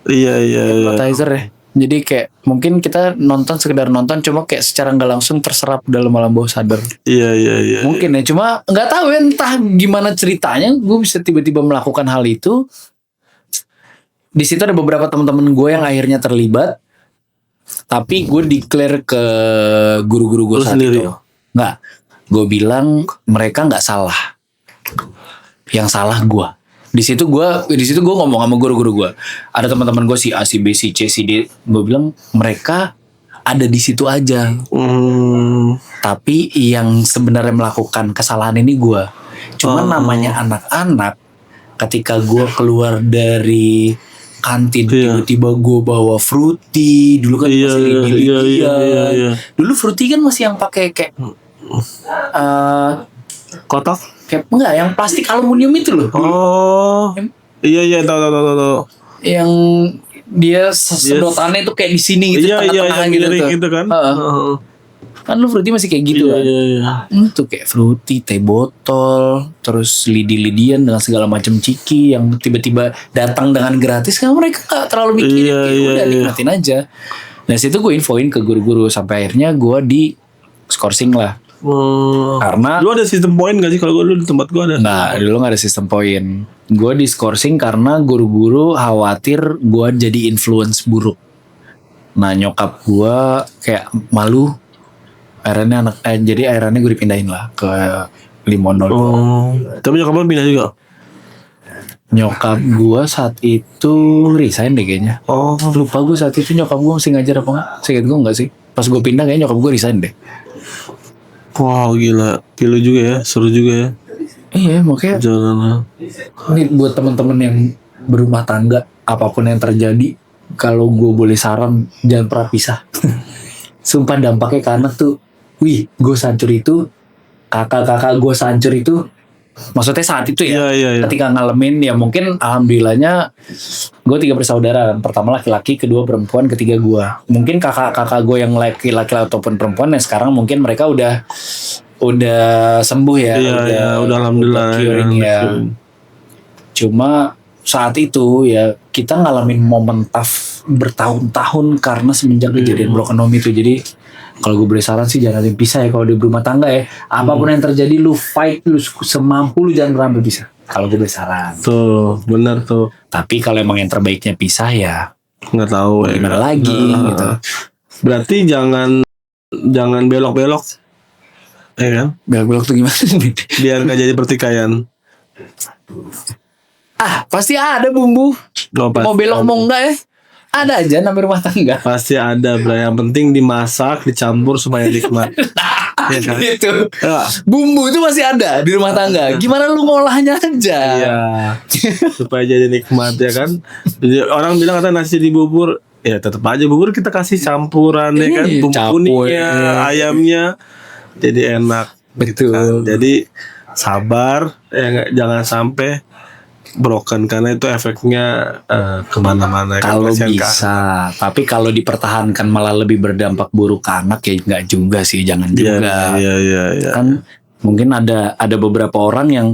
Iya. Hypnotizer ya. Jadi kayak mungkin kita sekedar nonton cuma kayak secara nggak langsung terserap dalam alam bawah sadar. Iya. Mungkin ya cuma nggak tahu ya entah gimana ceritanya gue bisa tiba-tiba melakukan hal itu. Di situ ada beberapa teman-teman gue yang akhirnya terlibat. Tapi gue declare ke guru-guru gue saat sendiri? itu. Nggak. Gue bilang mereka nggak salah. Yang salah gue. Di situ gue ngomong sama guru-guru gue. Ada teman-teman gue si A, si B, si C, si D. Gue bilang mereka ada di situ aja. Tapi yang sebenarnya melakukan kesalahan ini gue. Cuma namanya anak-anak. Ketika gue keluar dari kantin tiba-tiba gue bawa fruity. Dulu kan masih Iya. Dulu fruity kan masih yang pakai kayak kotak. Kayak enggak yang plastik aluminium itu loh. Oh. Iya tahu. Yang dia sedotannya itu kayak di sini gitu tengah-tengah gitu kan. Kan lu fruity masih kayak gitu kan. Itu kayak fruity, teh botol, terus lidi-lidian dengan segala macam ciki yang tiba-tiba datang dengan gratis kan mereka gak terlalu mikirin udah nikmatin aja. Nah situ gue infoin ke guru-guru sampai akhirnya gue di skorsing lah. Karena lu ada sistem poin gak sih? Kalau gue dulu di tempat gue ada. Nggak, dulu gak ada sistem poin. Gue di skorsing karena guru-guru khawatir gue jadi influence buruk. Nah nyokap gue kayak malu. Jadi akhirnya gue dipindahin lah ke 502. Tapi nyokap lu pindah juga? Nyokap gue saat itu resign deh kayaknya. Lupa gue saat itu nyokap gue masih ngajar apa enggak. Seingat gue enggak sih. Pas gue pindah kayaknya nyokap gue resign deh. Wow gila juga ya. Seru juga ya. Iya makanya ini buat teman-teman yang berumah tangga, apapun yang terjadi, kalau gue boleh saran jangan pernah pisah. Sumpah dampaknya ke anak tuh, gue sancur itu, kakak-kakak gue sancur itu, maksudnya saat itu ya, ketika ngalamin ya mungkin alhamdulillahnya gue 3 bersaudara, pertama laki-laki, kedua perempuan, ketiga gue. Mungkin kakak-kakak gue yang laki-laki ataupun perempuan yang sekarang mungkin mereka udah sembuh ya, udah alhamdulillah curing ya. Cuma saat itu ya kita ngalamin momen tough bertahun-tahun karena semenjak kejadian broken home itu. Jadi kalau gue beri saran sih jangan pisah ya kalau di rumah tangga ya. Apapun yang terjadi lu fight, lu semampu lu jangan pernah berpisah. Kalau gue beri saran. Tuh, benar tuh. Tapi kalau emang yang terbaiknya pisah ya nggak tahu gimana lagi gitu. Berarti jangan belok-belok. Ya kan? Belok-belok tuh gimana nih? Biar nggak jadi pertikaian. Pasti ada bumbu. Mau belok mau enggak ya? Ada aja namanya rumah tangga. Pasti ada, bro. Yang penting dimasak, dicampur supaya nikmat. Ya kan? Gitu. Bumbu itu masih ada di rumah tangga. Gimana lu ngolahnya aja? Iya. Supaya jadi nikmat ya kan. Jadi orang bilang kata nasi di bubur, ya tetap aja bubur kita kasih campuran ya kan, bumbu kuningnya, ayamnya, jadi enak. Betul. Kan? Jadi sabar, ya jangan sampai broken karena itu efeknya kemana-mana. Kalau bisa, tapi kalau dipertahankan malah lebih berdampak buruk ke anak ya nggak juga sih, jangan juga. Iya. Kan mungkin ada beberapa orang yang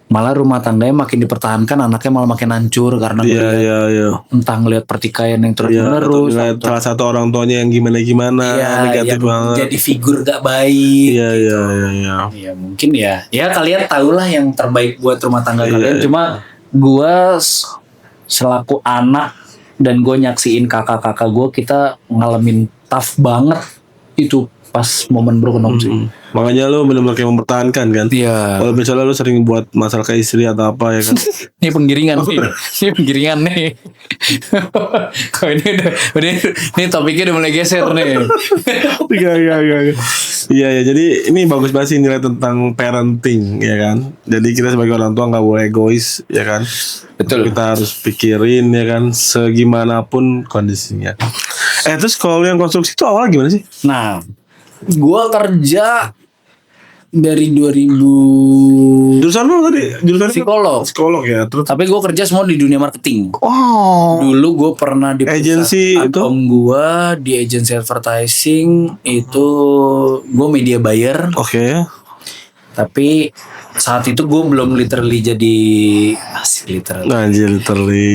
malah rumah tangganya makin dipertahankan, anaknya malah makin hancur karena entah ngelihat pertikaian yang terus menerus. Salah satu orang tuanya yang gimana negatif banget. Jadi figur gak baik. Iya. Ya mungkin ya kalian tahulah yang terbaik buat rumah tangga kalian. Cuma gue selaku anak dan gue nyaksiin kakak-kakak gue, kita ngalamin tough banget itu pas momen broken home sih. Makanya lu benar-benar kayak mempertahankan kan. Iya. Kalau misalnya lu sering buat masalah ke istri atau apa ya kan. Ini penggiringan nih. Ini penggiringan nih. Kok ini topiknya udah mulai geser nih. Iya ya, jadi ini bagus banget sih nilai tentang parenting ya kan. Jadi kita sebagai orang tua nggak boleh egois ya kan. Betul. Kita harus pikirin ya kan, segimanapun kondisinya. Terus kalau yang konstruksi itu awalnya gimana sih? Nah, gua kerja dari 2000. Jurusan lu tadi? Jurusan psikolog ya. Terus tapi gue kerja semua di dunia marketing. Dulu gue pernah di agensi itu. Om gue di agensi advertising itu gue media buyer. Oke. Tapi saat itu gue belum literally jadi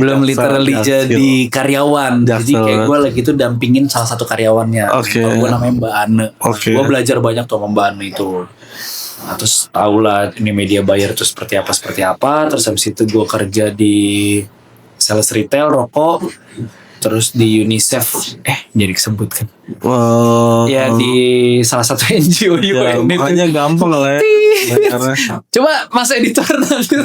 belum literally jadi karyawan. Jadi kayak gue lagi itu dampingin salah satu karyawannya. Gue namanya Mbak Ane. Gue belajar banyak tuh sama Mbak Ane itu. Nah, terus tau lah ini media buyer itu seperti apa. Terus habis itu gue kerja di sales retail rokok. Terus di UNICEF jadi kesebut kan. Ya di salah satu NGO UN itu. Makanya gampang lah ya. Coba mas editor nanti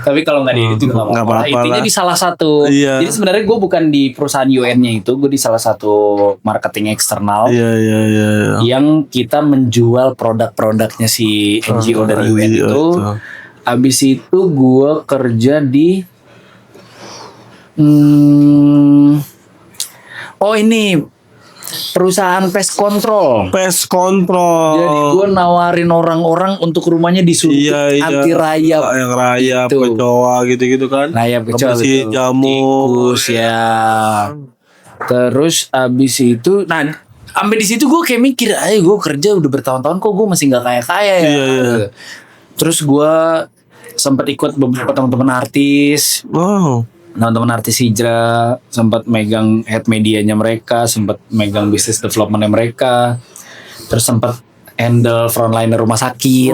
tapi kalau nggak di itu nggak apa-apa. Intinya di salah satu. Jadi sebenarnya gue bukan di perusahaan UN-nya itu, gue di salah satu marketing eksternal. Yang kita menjual produk-produknya si NGO dari UN itu. Abis itu gue kerja di ini perusahaan pest control. Jadi gue nawarin orang-orang untuk rumahnya disuntik anti rayap. Yang rayap, kecoa gitu-gitu kan. Rayap, kecoa, jamur. Tikus ya. Terus abis itu, sampai di situ gue kayak mikir, gue kerja udah bertahun-tahun kok gue masih nggak kaya-kaya ya. Terus gue sempat ikut beberapa teman-teman artis. Teman-teman artis hijrah, sempat megang head medianya mereka, sempat megang business developmentnya mereka, terus sempat handle frontliner rumah sakit.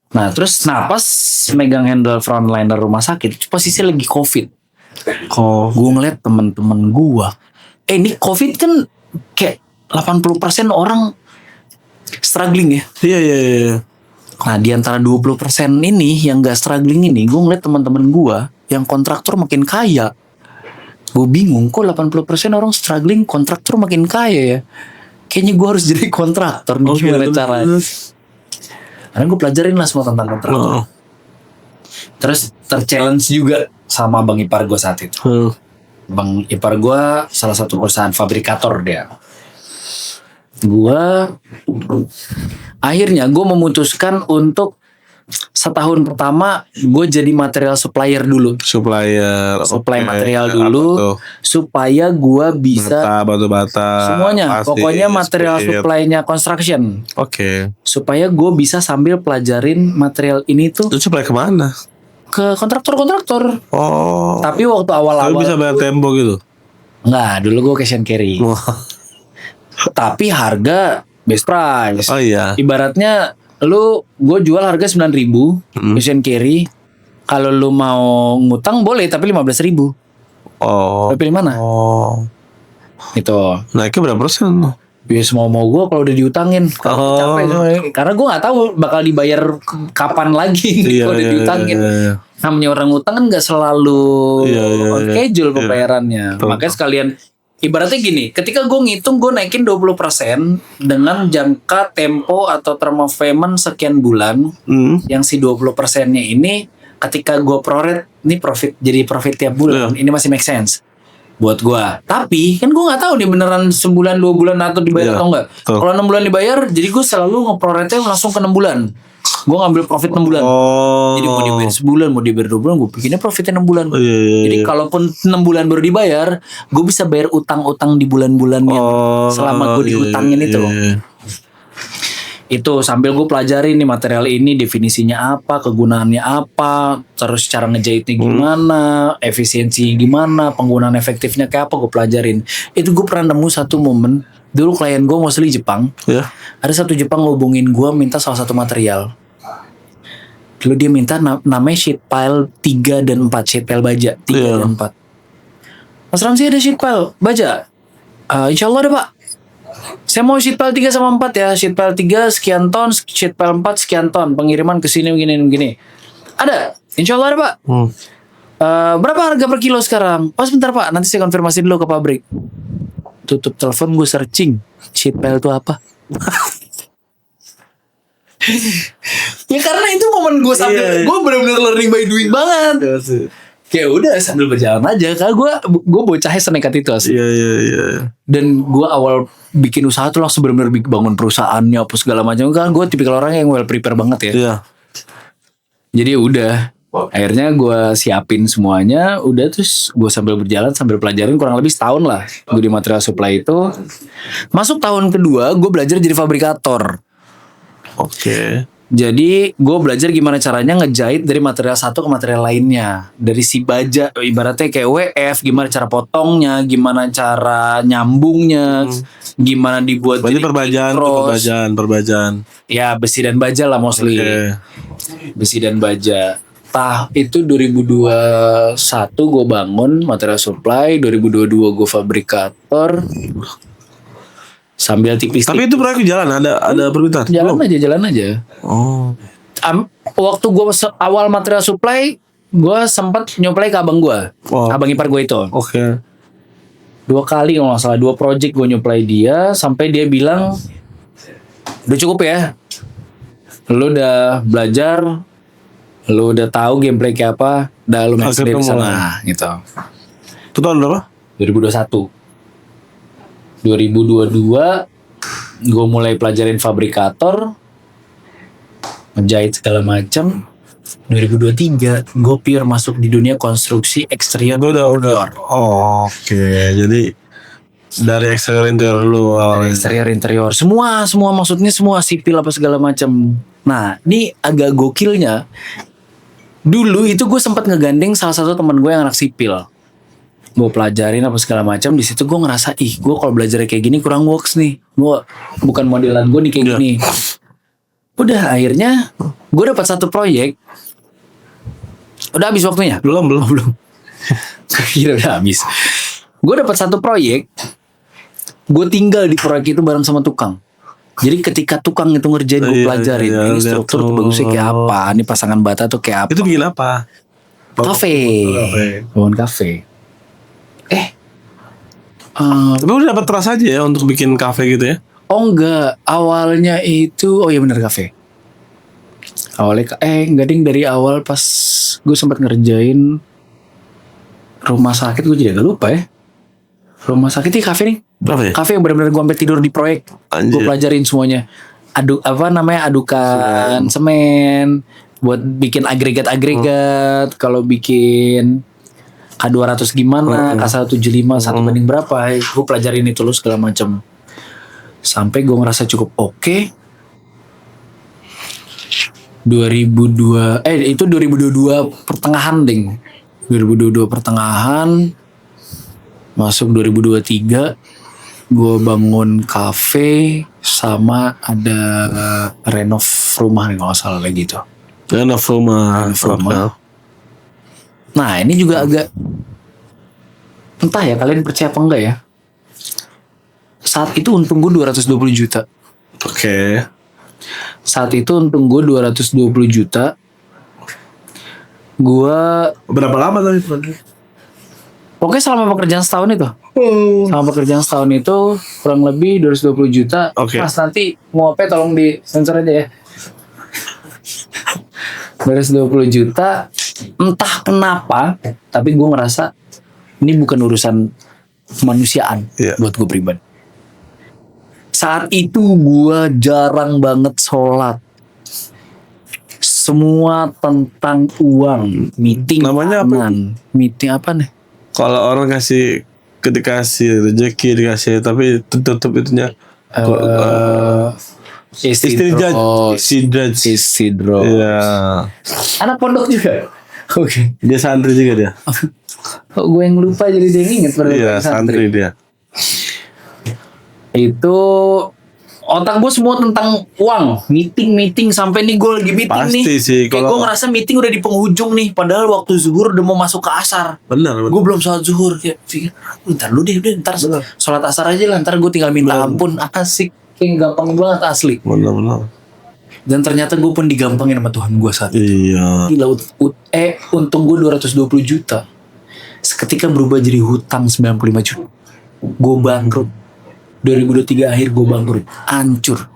Nah terus pas megang handle frontliner rumah sakit, posisi lagi COVID. Gue ngeliat temen-temen gue, ini COVID kan kayak 80% orang struggling ya. Iya. Nah di antara 20% ini yang gak struggling ini, gue ngeliat teman-teman gue yang kontraktor makin kaya. Gue bingung kok 80% orang struggling, kontraktor makin kaya ya. Kayaknya gue harus jadi kontraktor nih, gimana caranya. Karena gue pelajarin lah semua tentang kontraktor. Terus ter-challenge juga sama bang ipar gue saat itu. Bang ipar gue salah satu perusahaan fabrikator dia. Akhirnya gue memutuskan untuk setahun pertama gue jadi material supplier dulu. Supply material dulu supaya gue bisa batu bata semuanya, pokoknya material supply-nya construction. Supaya gue bisa sambil pelajarin material ini tuh. Itu supply kemana? Ke kontraktor. Tapi waktu awal-awal bisa bayar tempo gitu? Enggak, dulu gue cash and carry. Tapi harga best price. Ibaratnya gue jual harga 9.000 cash and carry. Kalau lu mau ngutang boleh tapi 15.000. Lu pilih mana? Itu. Naiknya berapa persen? Ya semua mau gue kalau udah diutangin. Kalau capek sebenarnya. Karena gue nggak tahu bakal dibayar kapan lagi kalau udah diutangin. Namanya orang utang kan nggak selalu on schedule pembayarannya. Makanya sekalian ibaratnya gini, ketika gue ngitung gue naikin 20% dengan jangka tempo atau term of payment sekian bulan, yang si 20%-nya ini ketika gue prorate, ini jadi profit tiap bulan, ini masih make sense buat gue. Tapi kan gue nggak tahu nih beneran sebulan 2 bulan atau dibayar atau enggak. Kalau 6 bulan dibayar, jadi gue selalu ngeprorate langsung ke 6 bulan. Gue ngambil profit 6 bulan. Jadi mau dibayar sebulan, mau dibayar 2 bulan, gue bikinnya profitnya 6 bulan. Jadi kalaupun 6 bulan baru dibayar, gue bisa bayar utang-utang di bulan-bulan yang selama gue diutangin itu. Itu sambil gue pelajarin nih material ini definisinya apa, kegunaannya apa, terus cara ngejahitnya gimana, efisiensi gimana, penggunaan efektifnya kayak apa, gue pelajarin. Itu gue pernah nemu satu momen, dulu klien gue mostly Jepang. Ada satu Jepang ngubungin gue minta salah satu material. Lalu dia minta namanya sheet pile 3 dan 4, sheet pile baja 3 dan 4. Mas Ramzi ada sheet pile baja? Insya Allah ada pak. Saya mau sheet pile 3 sama 4 ya. Sheet pile 3 sekian ton, sheet pile 4 sekian ton. Pengiriman ke sini begini. Ada? Insya Allah ada pak. Berapa harga per kilo sekarang? Oh sebentar pak, nanti saya konfirmasi dulu ke pabrik. Tutup telepon, gue searching sheet pile itu apa. Ya karena itu momen gue sambil gue benar-benar learning by doing banget. Kayak udah sambil berjalan aja. Karena gue bocahnya senekat itu asli. Dan gue awal bikin usaha tuh langsung benar-benar bangun perusahaannya apa segala macam. Kan gue tipikal orang yang well prepare banget ya. Jadi udah akhirnya gue siapin semuanya. Udah terus gue sambil berjalan sambil pelajarin kurang lebih setahun lah gue di material supply itu. Masuk tahun kedua gue belajar jadi fabrikator. Jadi gue belajar gimana caranya ngejahit dari material satu ke material lainnya. Dari si baja ibaratnya kayak WF, gimana cara potongnya, gimana cara nyambungnya, gimana dibuat jadi perbajaan. Ya besi dan baja lah mostly. Besi dan baja. Itu 2021 gue bangun material supply, 2022 gue fabrikator. Sambil tipis-tipis. Tapi itu proyek jalan, ada permintaan? Jalan aja. Waktu gue awal material supply, gue sempat nyuplai ke abang gue, abang ipar gue itu. 2 kali kalau nggak salah, 2 project gue nyuplai dia, sampai dia bilang, udah cukup ya, lu udah belajar, lu udah tahu gameplay kayak apa, udah lu main sendiri sana, gitu. Itu tahun berapa? 2021. 2022 gue mulai pelajarin fabrikator, ngejahit segala macam. 2023 gue pure masuk di dunia konstruksi eksterior. Udah. Jadi dari eksterior interior dulu. Eksterior interior semua maksudnya semua sipil apa segala macam. Nah ini agak gokilnya, dulu itu gue sempat ngegandeng salah satu teman gue yang anak sipil. Gue pelajarin apa segala macam, di situ gue ngerasa gue kalau belajar kayak gini kurang works nih, gue bukan modelan gue nih kayak gini. Udah akhirnya gue dapat satu proyek. Udah habis waktunya? Belum. Kira udah habis. Gue dapat satu proyek, gue tinggal di proyek itu bareng sama tukang. Jadi ketika tukang itu ngerjain, gue pelajarin ini struktur tuh bagusnya kayak apa, ini pasangan bata tuh kayak apa. Itu bikin apa? Bangun kafe. Tapi udah dapat trust aja ya untuk bikin kafe gitu ya? Oh enggak, awalnya itu bener kafe. Awalnya enggak ding, dari awal pas gue sempat ngerjain rumah sakit, gue jadi agak lupa ya. Rumah sakit ini kafe nih. Berapa ya? Kafe yang benar-benar gue sampai tidur di proyek. Gue pelajarin semuanya. Adukan semen buat bikin agregat. Kalau bikin K200 gimana, K175 1 banding berapa, gue pelajarin itu loh segala macam. Sampai gue ngerasa cukup oke. 2022 pertengahan ding. 2022 pertengahan masuk 2023 gue bangun kafe sama ada renov rumah nih kalau nggak salah lagi gitu. Renov rumah. Nah ini juga agak entah ya kalian percaya apa enggak ya. saat itu untung gue 220 juta. Oke. Saat itu untung gue 220 juta. Gue Berapa lama tadi? pokoknya selama pekerjaan setahun itu. Selama pekerjaan setahun itu kurang lebih 220 juta. Oke. Mas nanti mau apa tolong di sensor aja ya. 220 juta. Entah kenapa, tapi gue ngerasa ini bukan urusan kemanusiaan buat gue pribadi. Saat itu gue jarang banget sholat. Semua tentang uang, meeting Namanya apa? Meeting apa nih? Kalau orang dikasih rezeki dikasih tapi tutup itunya Istidroj. Iya. Anak pondok juga. Oke. Dia santri juga dia. Kok gue yang lupa jadi dia inget pada Iya, santri dia. Itu otak gue semua tentang uang, meeting sampai nih gue lagi meeting Pasti nih. sih, Kayak kalau- gue ngerasa meeting udah di penghujung nih, padahal waktu zuhur udah mau masuk ke asar. Benar. Gue belum sholat zuhur, kayak pikir, ntar lu deh, ntar sholat asar aja lah, ntar gue tinggal minta ampun, asik, kayak gampang banget asli. Benar. Dan ternyata gue pun digampangin sama Tuhan gue saat itu. Iya. Gila, untung gue 220 juta. Seketika berubah jadi hutang 95 juta. Gue bangkrut. 2023 akhir gue bangkrut. Hancur.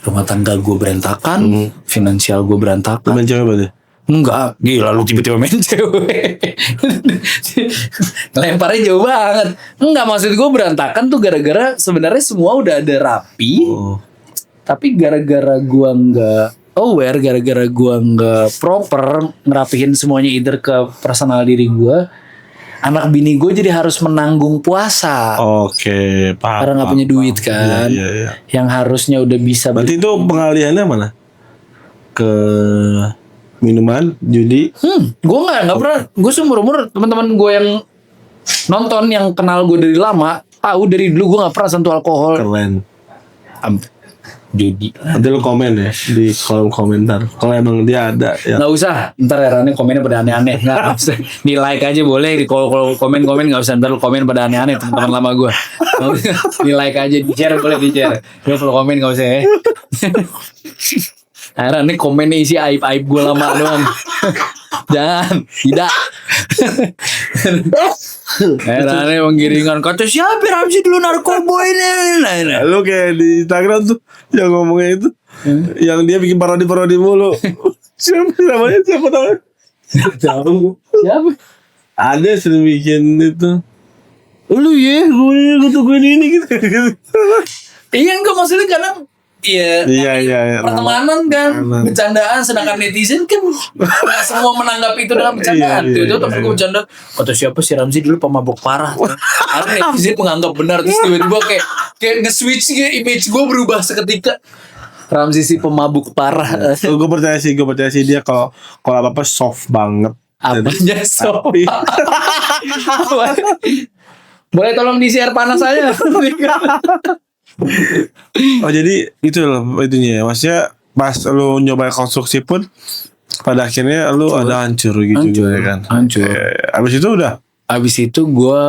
Rumah tangga gue berantakan. Finansial gue berantakan. Temen cewek berarti? Enggak, gila lu tiba-tiba main cewek. Lemparnya jauh banget. Enggak, maksud gue berantakan tuh gara-gara sebenarnya semua udah ada rapi. Oh. Tapi gara-gara gue nggak aware, gara-gara gue nggak proper ngerapihin semuanya either ke personal diri gue, anak bini gue jadi harus menanggung puasa. Oke, paham. Karena nggak punya duit kan. Iya. Yang harusnya udah bisa Berarti itu pengalihannya mana? Ke minuman, judi. gue nggak pernah. Gue seumur umur teman-teman gue yang nonton, yang kenal gue dari lama, tahu dari dulu gue nggak pernah sentuh alkohol. Keren. Judi. Nanti lu komen ya di kolom komentar. Kalau emang dia ada ya. Nggak usah, ntar Rani komennya pada aneh-aneh. Nggak usah, di like aja boleh. Di kalau komen nggak usah, ntar lu komen pada aneh-aneh teman-teman lama gue. Di like aja, di share boleh, di share. Lu kalau komen nggak usah ya. Rani komennya isi aib-aib gue lama doang. Jangan, tidak. Rani menggiringan kata siapa Ramzi dulu narkoba ini. Lu kayak di Instagram tuh yang ngomongnya itu, yang dia bikin parodi mulu. Siapa namanya? Siapa namanya? Tahu siapa? Ada yang sering bikin itu. Lu ya, gue tungguin ini gitu. Iya enggak, maksudnya kadang Iya. pertemanan kan, bercandaan, sedangkan netizen kan nggak semua menanggapi itu dengan bercandaan. Iya. Tiba-tiba temen gue bercanda, kata siapa si Ramzi dulu pemabuk parah. Karena netizen menganggap benar, terus tiba-tiba kayak nge-switch image gue berubah seketika. Ramzi si pemabuk parah. Gue percaya sih dia kalau apa soft banget. Apanya so? Boleh tolong di share panas saya. Oh jadi itu loh itunya ya. Maksudnya pas lu nyoba konstruksi pun pada akhirnya lu ada hancur gitu juga kan. Hancur. Abis itu udah. Abis itu gue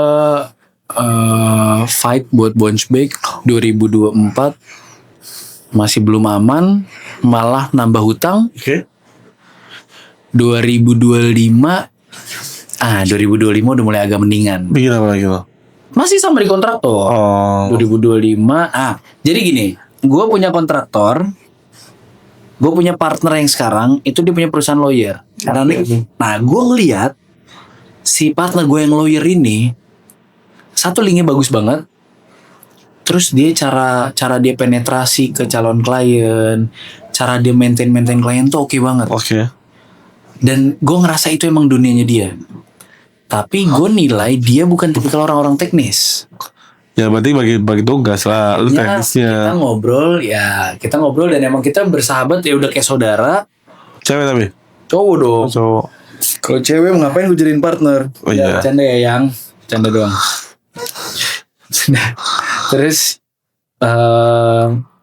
fight buat bounce back 2024 masih belum aman, malah nambah hutang. Oke. 2025 udah mulai agak mendingan. Bikin apa lagi lo? Masih sama di kontraktor. Oh. 2025. Jadi gini, gue punya kontraktor, gue punya partner yang sekarang itu dia punya perusahaan lawyer. Karena nah gue ngelihat si partner gue yang lawyer ini satu linknya bagus banget. Terus dia cara dia penetrasi ke calon klien, cara dia maintain klien tuh oke banget. Oke. Dan gue ngerasa itu emang dunianya dia. Tapi gue nilai dia bukan tipikal orang-orang teknis. Ya berarti bagi tugas lah lu Ya, teknisnya. kita ngobrol dan emang kita bersahabat ya udah kayak saudara. Cewek tapi. Cowok dong. Cowok. Kalau cewek ngapain gue jadiin partner? Oh iya. Canda ya yang, canda doang. Terus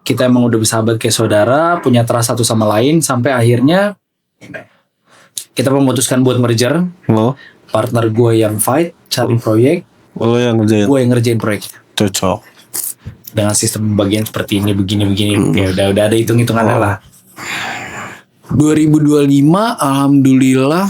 kita emang udah bersahabat kayak saudara, punya trust satu sama lain sampai akhirnya kita memutuskan buat merger. Lo Partner gue yang fight cari proyek, yang ngerjain. gue yang ngerjain proyek. Cocok. Dengan sistem pembagian seperti ini, begini. Ya udah ada hitung-hitungannya lah. 2025 alhamdulillah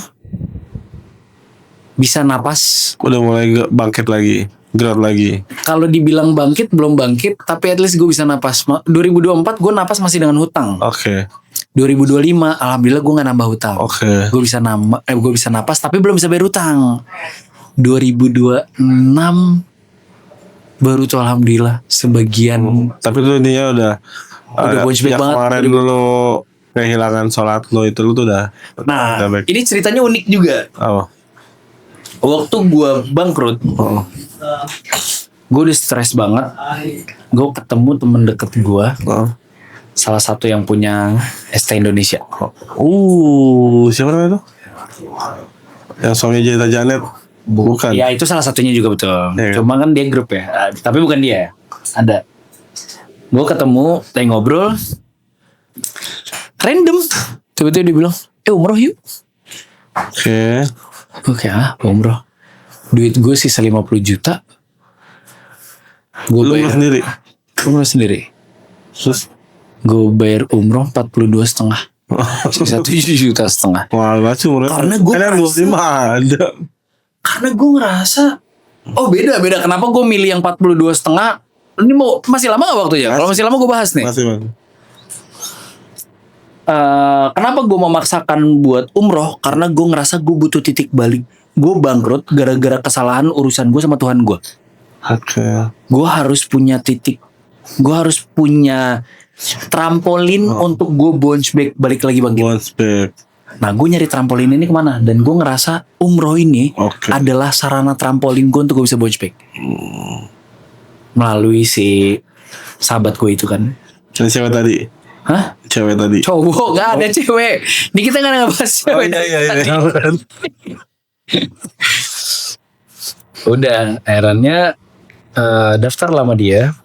bisa napas. Udah mulai bangkit lagi, gerak lagi. Kalau dibilang bangkit belum bangkit, tapi at least gue bisa napas. 2024 gue napas masih dengan hutang. Oke. 2025 alhamdulillah gue nggak nambah hutang. Oke. Gue bisa napas tapi belum bisa bayar hutang. 2026 baru tuh alhamdulillah sebagian. Tapi tuh ini ya udah bounce back banget. Kemarin dulu kehilangan sholat lo itu lu tuh udah. Nah, back. ini ceritanya unik juga. Oh. Waktu gue bangkrut, gue udah stres banget. Gue ketemu temen deket gue, salah satu yang punya ST Indonesia. Siapa namanya itu? Yang suami Jeta Janet. Bukan. Ya itu salah satunya juga betul. Ya, Cuma kan dia grup ya, tapi bukan dia. Ada. Gue ketemu, lagi ngobrol, random. Tiba-tiba dia bilang, umroh yuk. Oke. Oke umroh. Duit gue sisa 50 juta. Gue bayar sendiri. Umroh sendiri. Terus gue bayar umroh 42,5. Sisa 7,5 juta. Wah, baca umroh. Karena gue ada. Karena gue ngerasa beda. Kenapa gue milih yang 42,5? Ini masih lama gak waktunya? Kalau masih lama gue bahas nih. Masih. Kenapa gue memaksakan buat umroh? Karena gue ngerasa gue butuh titik balik. Gue bangkrut gara-gara kesalahan urusan gue sama Tuhan gue. Oke. Gue harus punya titik. Gue harus punya trampolin untuk gue bounce back, balik lagi bangkit. Bounce back. Nah gue nyari trampolin ini kemana? Dan gue ngerasa umroh ini adalah sarana trampolin gue untuk gue bisa bounce back. Melalui si sahabat gue itu kan. Yang cewek tadi? Hah? Cewek tadi? Cowok, gak ada cewek. Ini kita gak ngebahas cewek. Iya. Udah, akhirnya daftar lama dia.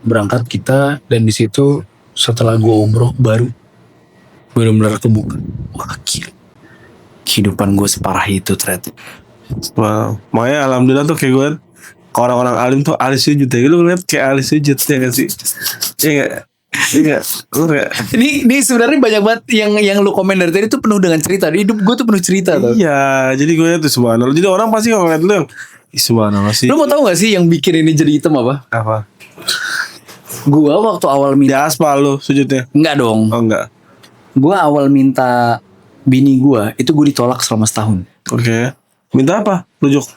Berangkat kita, dan di situ setelah gue umroh baru benar-benar kebuka. Wah gila. Kehidupan gue separah itu ternyata. Wow. Makanya alhamdulillah tuh kayak gue orang-orang alim tuh alis sujud ya. Lu ngeliat kayak alis sujud ya gak sih? Iya gak? Ini sebenarnya banyak banget yang lu komen dari tadi tuh penuh dengan cerita. Hidup gue tuh penuh cerita tuh. Iya, jadi gue tuh subhanallah. Jadi orang pasti kalau ngeliat lu yang subhanallah sih. Lu mau tahu gak sih yang bikin ini jadi hitam apa? Apa? Gua waktu awal Di aspal lu sujudnya? Enggak dong. Oh enggak. Gua awal minta bini gua itu gue ditolak selama setahun. Oke. Minta apa? Rujuk?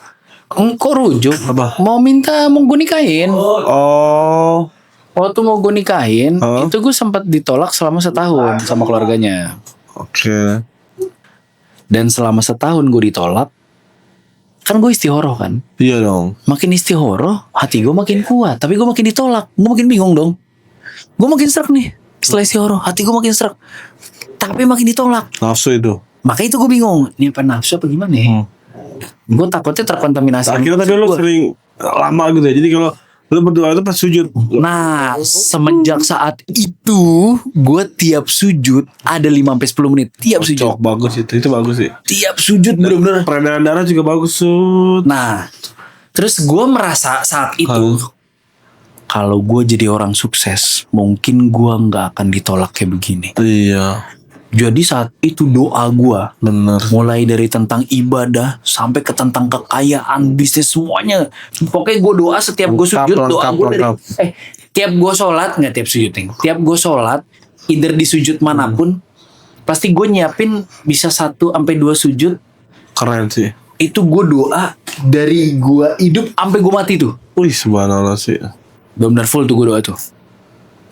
Kok rujuk? Apa? Mau gue nikahin. Oh. Waktu mau gue nikahin, itu gue sempat ditolak selama setahun sama keluarganya. Oke. Dan selama setahun gue ditolak, kan gue istihoroh kan. Iya dong. Makin istihoroh, hati gue makin kuat. Tapi gue makin ditolak, gue makin bingung dong. Gue makin serak nih. Setelah istihoroh, hati gue makin serak. Tapi makin ditolak. Nafsu itu. Makanya itu gue bingung. Ini apa nafsu apa gimana ya? Gue takutnya terkontaminasi. Akhirnya tadi lu sering lama gitu ya. Jadi kalau lu berdoa itu pas sujud. Nah, semenjak saat itu gue tiap sujud ada 5-10 menit. Tiap sujud. Cok, bagus itu bagus sih. Tiap sujud bener-bener. Peredaran darah juga bagus Sud. Nah, terus gue merasa saat itu kalau gue jadi orang sukses, mungkin gue nggak akan ditolak kayak begini. Iya. Jadi saat itu doa gue, bener. Mulai dari tentang ibadah sampai ke tentang kekayaan, bisnis, semuanya. Pokoknya gue doa setiap gue sujud, doa gue dari tiap gue sholat, nggak tiap sujud, tiap gue sholat, either di sujud manapun, pasti gue nyiapin bisa 1-2 sujud. Keren sih. Itu gue doa dari gue hidup sampai gue mati tuh. Wih, subhanallah sih. Benar full tuh gue doa tuh.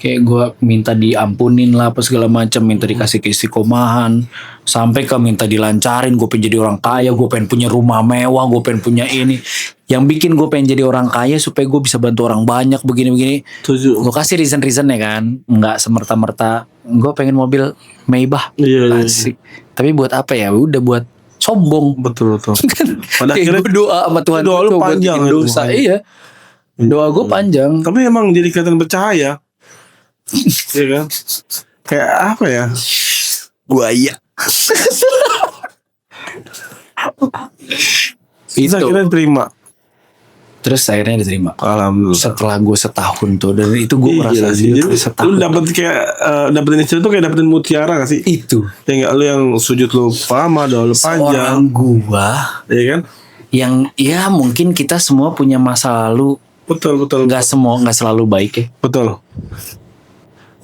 Kayak gue minta diampunin lah apa segala macam, minta dikasih keistiqomahan, sampai ke minta dilancarin, gue pengen jadi orang kaya, gue pengen punya rumah mewah, gue pengen punya ini. Yang bikin gue pengen jadi orang kaya supaya gue bisa bantu orang banyak begini-begini. Gue kasih reason-reasonnya kan, nggak semerta-merta gue pengen mobil Maybach. Iya. Asik. Tapi buat apa ya? Udah buat sombong. Betul. Pada akhirnya gue doa sama Tuhan. Doa lu panjang dosa. Iya. Doa gue panjang. Tapi emang jadi kelihatan bercahaya. Iya kan? Kayak apa ya? Buaya. Itu akhirnya terima. Terus akhirnya diterima. Alhamdulillah. Setelah gue setahun tuh, dan itu gue merasa sih. Jadi setahun. lu dapet kayak dapetin istri tuh kayak dapetin mutiara gak sih? Itu. Ya gak, lu yang sujud lu lama, doa lu panjang. Seorang gua, iya kan? yang ya mungkin kita semua punya masa lalu. Betul. Nggak selalu baik ya. Betul.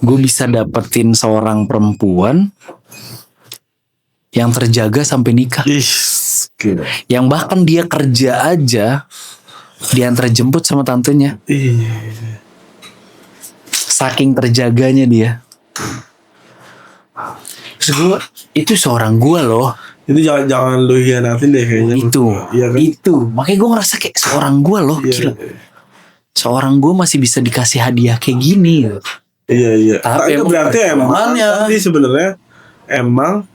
Gue bisa dapetin seorang perempuan yang terjaga sampai nikah. Gila. Yang bahkan dia kerja aja diantar jemput sama tantenya. Saking terjaganya dia. Terus gue, itu seorang gue loh. Itu jangan lu hianatin deh kayaknya. Itu. Makanya gue ngerasa kayak seorang gue loh. Gila. Seorang gue masih bisa dikasih hadiah kayak gini. Iya. Tapi itu berarti tapi sebenarnya emang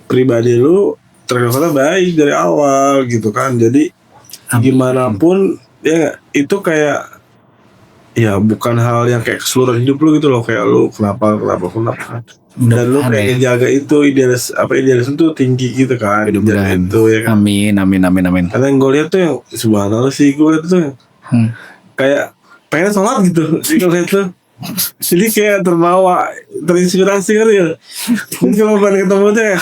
pribadi lu terkenal baik dari awal gitu kan. Jadi gimana pun ya itu kayak ya bukan hal yang kayak keseluruhan hidup lu gitu loh, kayak lu kenapa dan lu kayak ngejaga itu idealis itu tinggi gitu kan. Itu ya kan. Amin. Karena yang gue lihat tuh yang subhanallah sih, gue lihat tuh kayak pengen sholat gitu itu. Jadi kayak terbawa, terinspirasi kan ya. Jadi kalau pengen ketemu tuh ya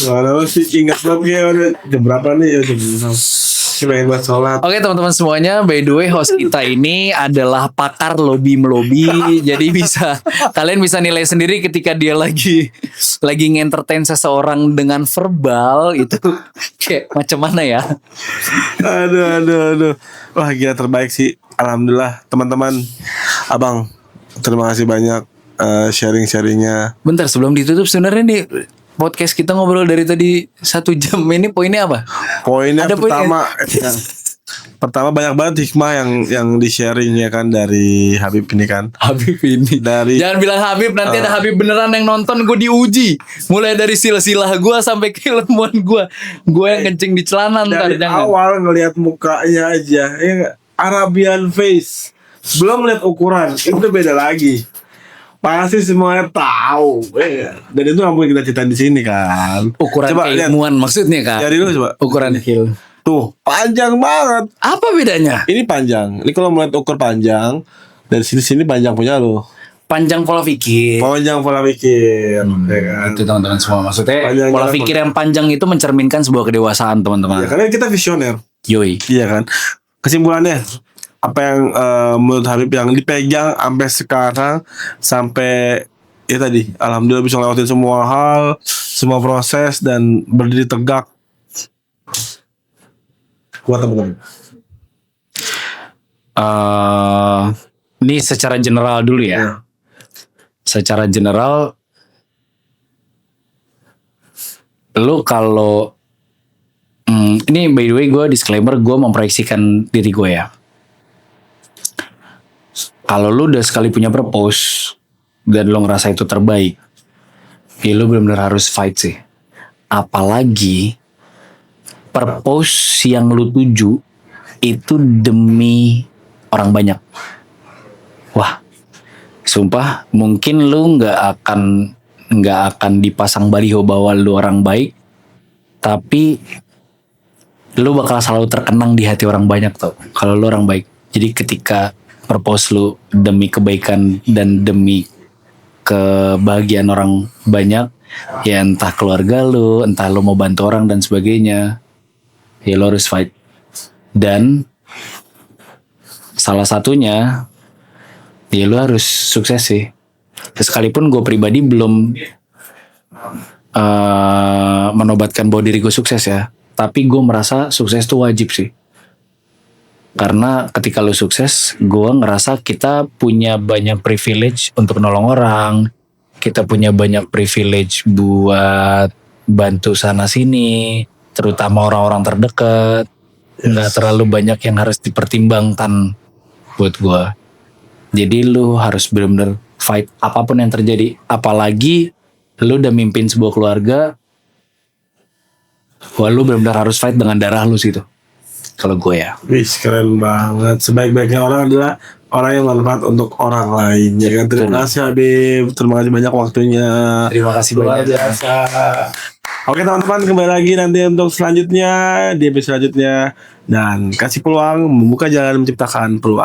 mana sih ingat banget kayak udah jam berapa nih ya, jam 6 pengen buat sholat. Oke teman-teman semuanya, by the way host kita ini adalah pakar lobby. Jadi kalian bisa nilai sendiri ketika dia lagi ngentertain seseorang dengan verbal itu kayak macam mana ya. Aduh. Wah gila, terbaik sih. Alhamdulillah teman-teman. Abang, terima kasih banyak sharing-sharingnya. Bentar, sebelum ditutup sebenarnya nih podcast kita ngobrol dari tadi 1 jam ini poinnya apa? Poinnya pertama banyak banget hikmah yang di sharing ya kan dari Habib ini kan. Habib ini. Jangan bilang Habib, nanti ada Habib beneran yang nonton, gue diuji. Mulai dari silsilah gue sampai keilmuan gue. Gue yang kencing di celana ntar. Dari awal ngelihat mukanya aja, ya Arabian face. Belum lihat ukuran, itu beda lagi. Pasti semuanya tahu, dan itu nggak mungkin kita ceritain di sini kan. Ukuran coba keilmuan maksudnya kan. Jadi dulu coba. Ukuran kil. Tuh panjang banget. Apa bedanya? Ini panjang. Ini kalau melihat ukur panjang dari sini panjang punya lo. Panjang pola pikir. Ya kan? Itu teman-teman semua maksudnya. Panjang pola pikir yang panjang itu mencerminkan sebuah kedewasaan teman-teman. Ya karena kita visioner. Yoi. Iya kan. Kesimpulannya apa yang menurut Habib yang dipegang sampai sekarang, sampai ya tadi alhamdulillah bisa ngelewatin semua hal, semua proses dan berdiri tegak. Kuat teman-teman. Ini secara general dulu ya. Secara general, lu kalau ini by the way gue disclaimer, gue memproyeksikan diri gue ya. Kalau lu udah sekali punya purpose dan lu ngerasa itu terbaik, ya lu benar-benar harus fight sih. Apalagi purpose yang lu tuju itu demi orang banyak. Wah, sumpah mungkin lu nggak akan dipasang baliho bahwa lu orang baik, tapi lu bakal selalu terkenang di hati orang banyak tau kalau lu orang baik. Jadi ketika purpose lu demi kebaikan dan demi kebahagiaan orang banyak, ya entah keluarga lu, entah lu mau bantu orang dan sebagainya, ya lu harus fight. Dan salah satunya ya lu harus sukses sih. Sekalipun gue pribadi belum menobatkan bahwa diri gue sukses ya, tapi gue merasa sukses itu wajib sih. Karena ketika lu sukses, gue ngerasa kita punya banyak privilege untuk nolong orang. Kita punya banyak privilege buat bantu sana sini, terutama orang-orang terdekat. Nggak terlalu banyak yang harus dipertimbangkan buat gue. Jadi lu harus benar-benar fight apapun yang terjadi. Apalagi lu udah mimpin sebuah keluarga, wah lu benar-benar harus fight dengan darah lu situ. Kalau gue ya. Wih, keren banget. Sebaik-baiknya orang adalah orang yang bermanfaat untuk orang lain. Ya kan? Terima kasih Habib. Terima kasih banyak waktunya. Terima kasih banyak. Luar biasa. Oke teman-teman, kembali lagi nanti untuk selanjutnya di episode selanjutnya, dan kasih peluang membuka jalan menciptakan peluang.